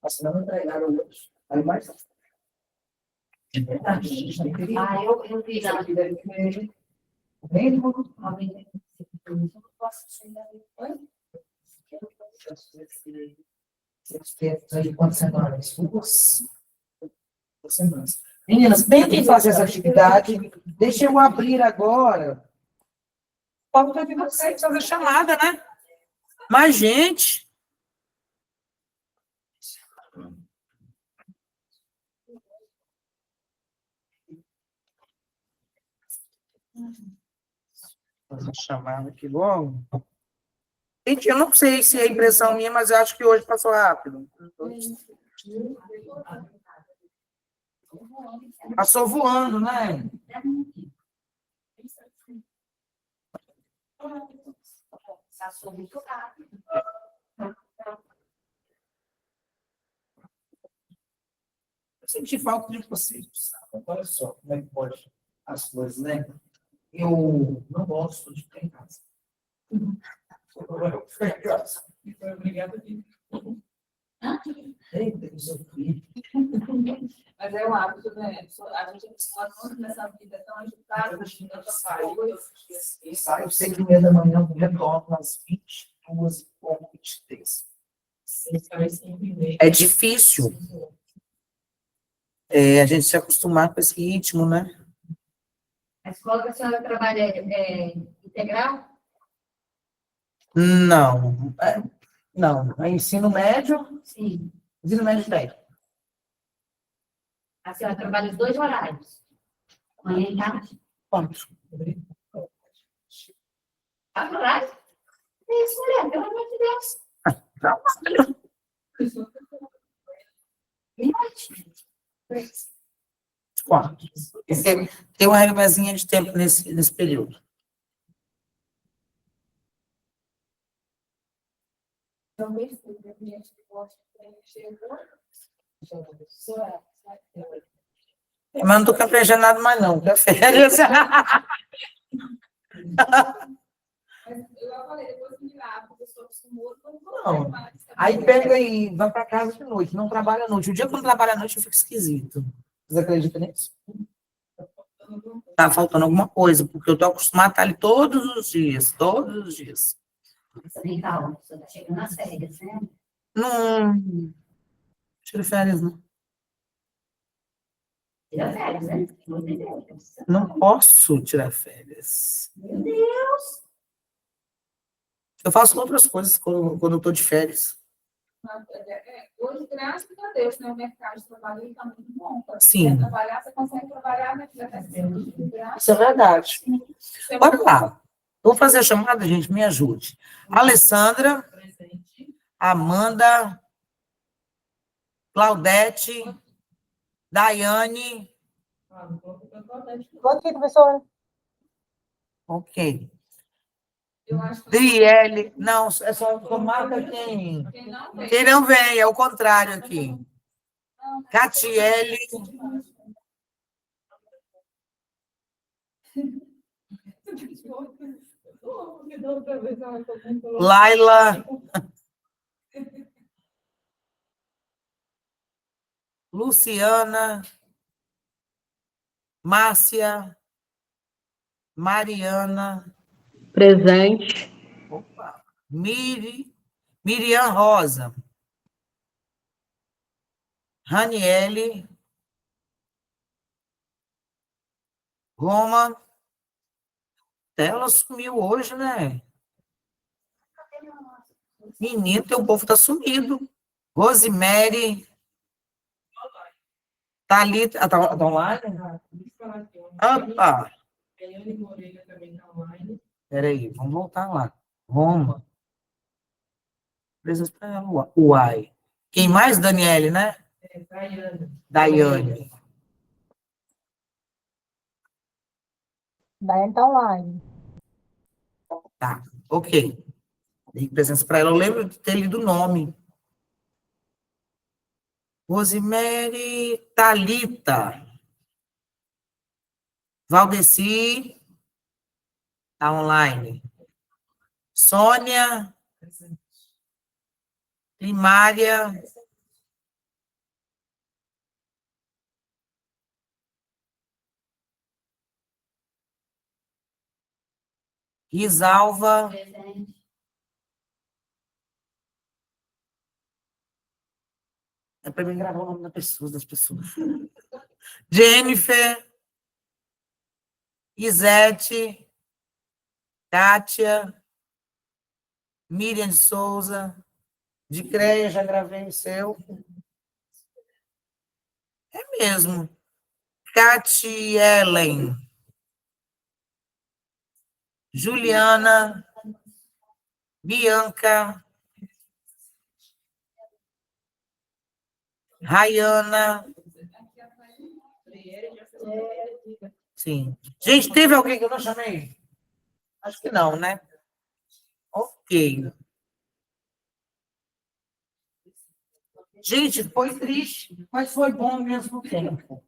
Assim, não entregaram hoje. Aí mais. Eu vi lá. Quantas semanas? Duas semanas. Meninas, tentem fazer essa atividade. Deixa eu abrir agora. Pode fazer vocês fazer chamada, né? Mas, gente. Fazer chamada aqui logo. Gente, eu não sei se é impressão minha, mas eu acho que hoje passou rápido. Passou voando, né? Passou muito rápido. Eu senti falta de vocês. Olha só como é que pode as coisas, né? Eu não gosto de ficar em casa. Obrigada. Mas é um hábito, né? A gente pode muito nessa vida tão agitada, Eu saio 6h30 da manhã, eu retorno às 22h23. É difícil. A gente se acostumar com esse ritmo, né? A escola que a senhora trabalha é integral? Não. Não. É ensino médio? Sim. Ensino médio técnico. A senhora trabalha os 2 horários? Manhã e tarde? Quanto? 4 horários? É isso, mulher, pelo amor de Deus. Trabalho. Quanto? Tem uma revezinha de tempo nesse período. Mas não estou campeando nada mais, não. Tá férias. Eu falei, depois me lá, a pessoa acostumou, Não. Aí pega e vai para casa de noite, não trabalha à noite. O dia que eu não trabalho à noite, eu fico esquisito. Vocês acreditam nisso? Tá faltando alguma coisa, porque eu estou acostumada a estar ali todos os dias, todos os dias. Você nem calma, você está chegando nas férias, né? Não. Tira férias, né? Tira férias, né? Não posso tirar férias. Meu Deus! Eu faço outras coisas quando eu tô de férias. Hoje, graças a Deus, né, o mercado de trabalho está muito bom. Quando você Sim. quer trabalhar, você consegue trabalhar, né? Isso é verdade. Bora lá. Vou fazer a chamada, gente, me ajude. Alessandra, Presente. Amanda, Claudete, Daiane. Não coloquei pra Claudete, não. Pode ir, professora. Ok. Eu acho que Driele. Não, é só marca quem. quem não vem. Quem não vem, é o contrário aqui. Catiele. Laila. Luciana. Márcia. Mariana. Presente. Opa. Miriam Rosa. Raniele. Roma. Ela sumiu hoje, né? Menino, teu povo tá sumido. Rosemary. Thalita. Tá online? Opa! Daiane Moreira também está online. Peraí, vamos voltar lá. Roma. Presença para ela. Uai. Quem mais? Daniele, né? Daiane. Daiane. Daiane tá online. Tá, ok. Dei presença para ela. Eu lembro de ter lido o nome. Rosemary Thalita. Valdeci. Tá online. Sônia. Primária. Risalva. Presente. É para mim gravar o nome das pessoas. Jennifer. Isete. Kátia. Miriam de Souza. De Creia, já gravei o seu. É mesmo. Catielen. Juliana. Bianca. Rayana. Sim. Gente, teve alguém que eu não chamei? Acho que não, né? Ok. Gente, foi triste, mas foi bom ao mesmo tempo.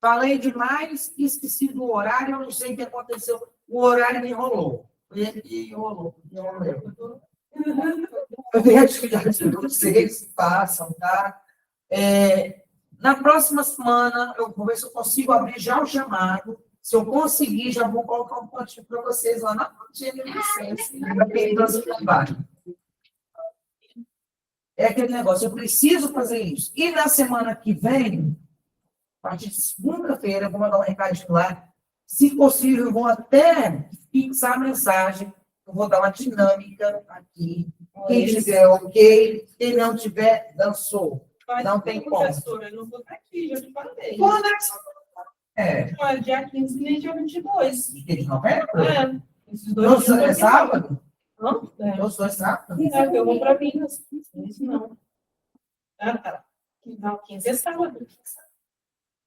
Falei demais, esqueci do horário, eu não sei o que aconteceu. O horário me enrolou. E enrolou. Eu tenho atividades que vocês façam, tá? Na próxima semana, eu vou ver se eu consigo abrir já o chamado. Se eu conseguir, já vou colocar um pontinho para vocês lá na plantinha de licença. Para quem trouxe o trabalho. É aquele negócio, eu preciso fazer isso. E na semana que vem, a partir de segunda-feira, eu vou mandar um recadinho lá. Se possível, eu vou até fixar a mensagem. Eu vou dar uma dinâmica aqui. Quem tiver ok, quem não tiver, dançou. Não tem como. Professora, eu não vou estar aqui, já te falei. Quando é? Dia 15 nem dia 22. De novembro? Esses dois dias. É sábado? Não? Os dois sábados? Eu vou para Minas. Isso não. Não, 15 é sábado.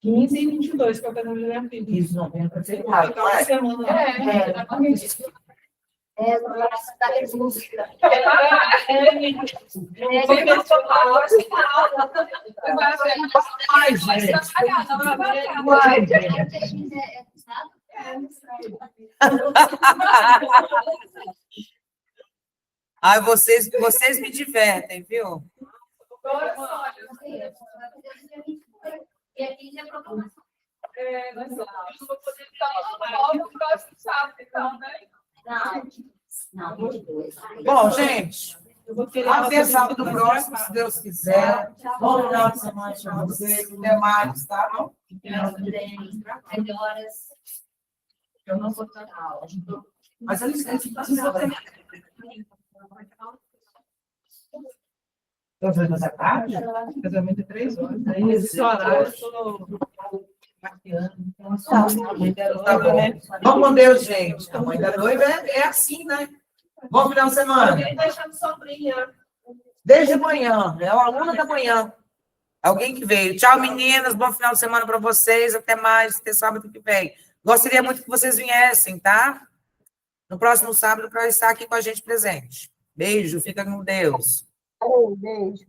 15 e 22, que é o casamento da minha filha. 15 de novembro é Vou feriado. ficar uma semana. Agora você está resolvida. Ai, gente. Ai, vocês me divertem, viu? E aqui é programação. Nós vamos poder ficar no próximo sábado, então, né? Não, 22. Bom, gente, Eu vou querer Até fazer sábado tudo próximo, pra se Deus quiser. Bom final de semana para vocês. Até mais, tá bom? Melhoras. Eu não vou estar na aula. Mas a licença precisa ter. Eu vou fazer tarde? casamento é 3 horas. Aí, nesse horário, eu estou maquiando. Tá bom. Vamos com Deus, gente. A mãe da noiva é assim, né? Bom final de semana. Alguém deixando sombrinha. Desde manhã. É uma aluna da manhã. Alguém que veio. Tchau, meninas. Bom final de semana para vocês. Até mais. Até sábado que vem. Gostaria muito que vocês viessem, tá? No próximo sábado, para estar aqui com a gente presente. Beijo. Fica com Deus. Beijo.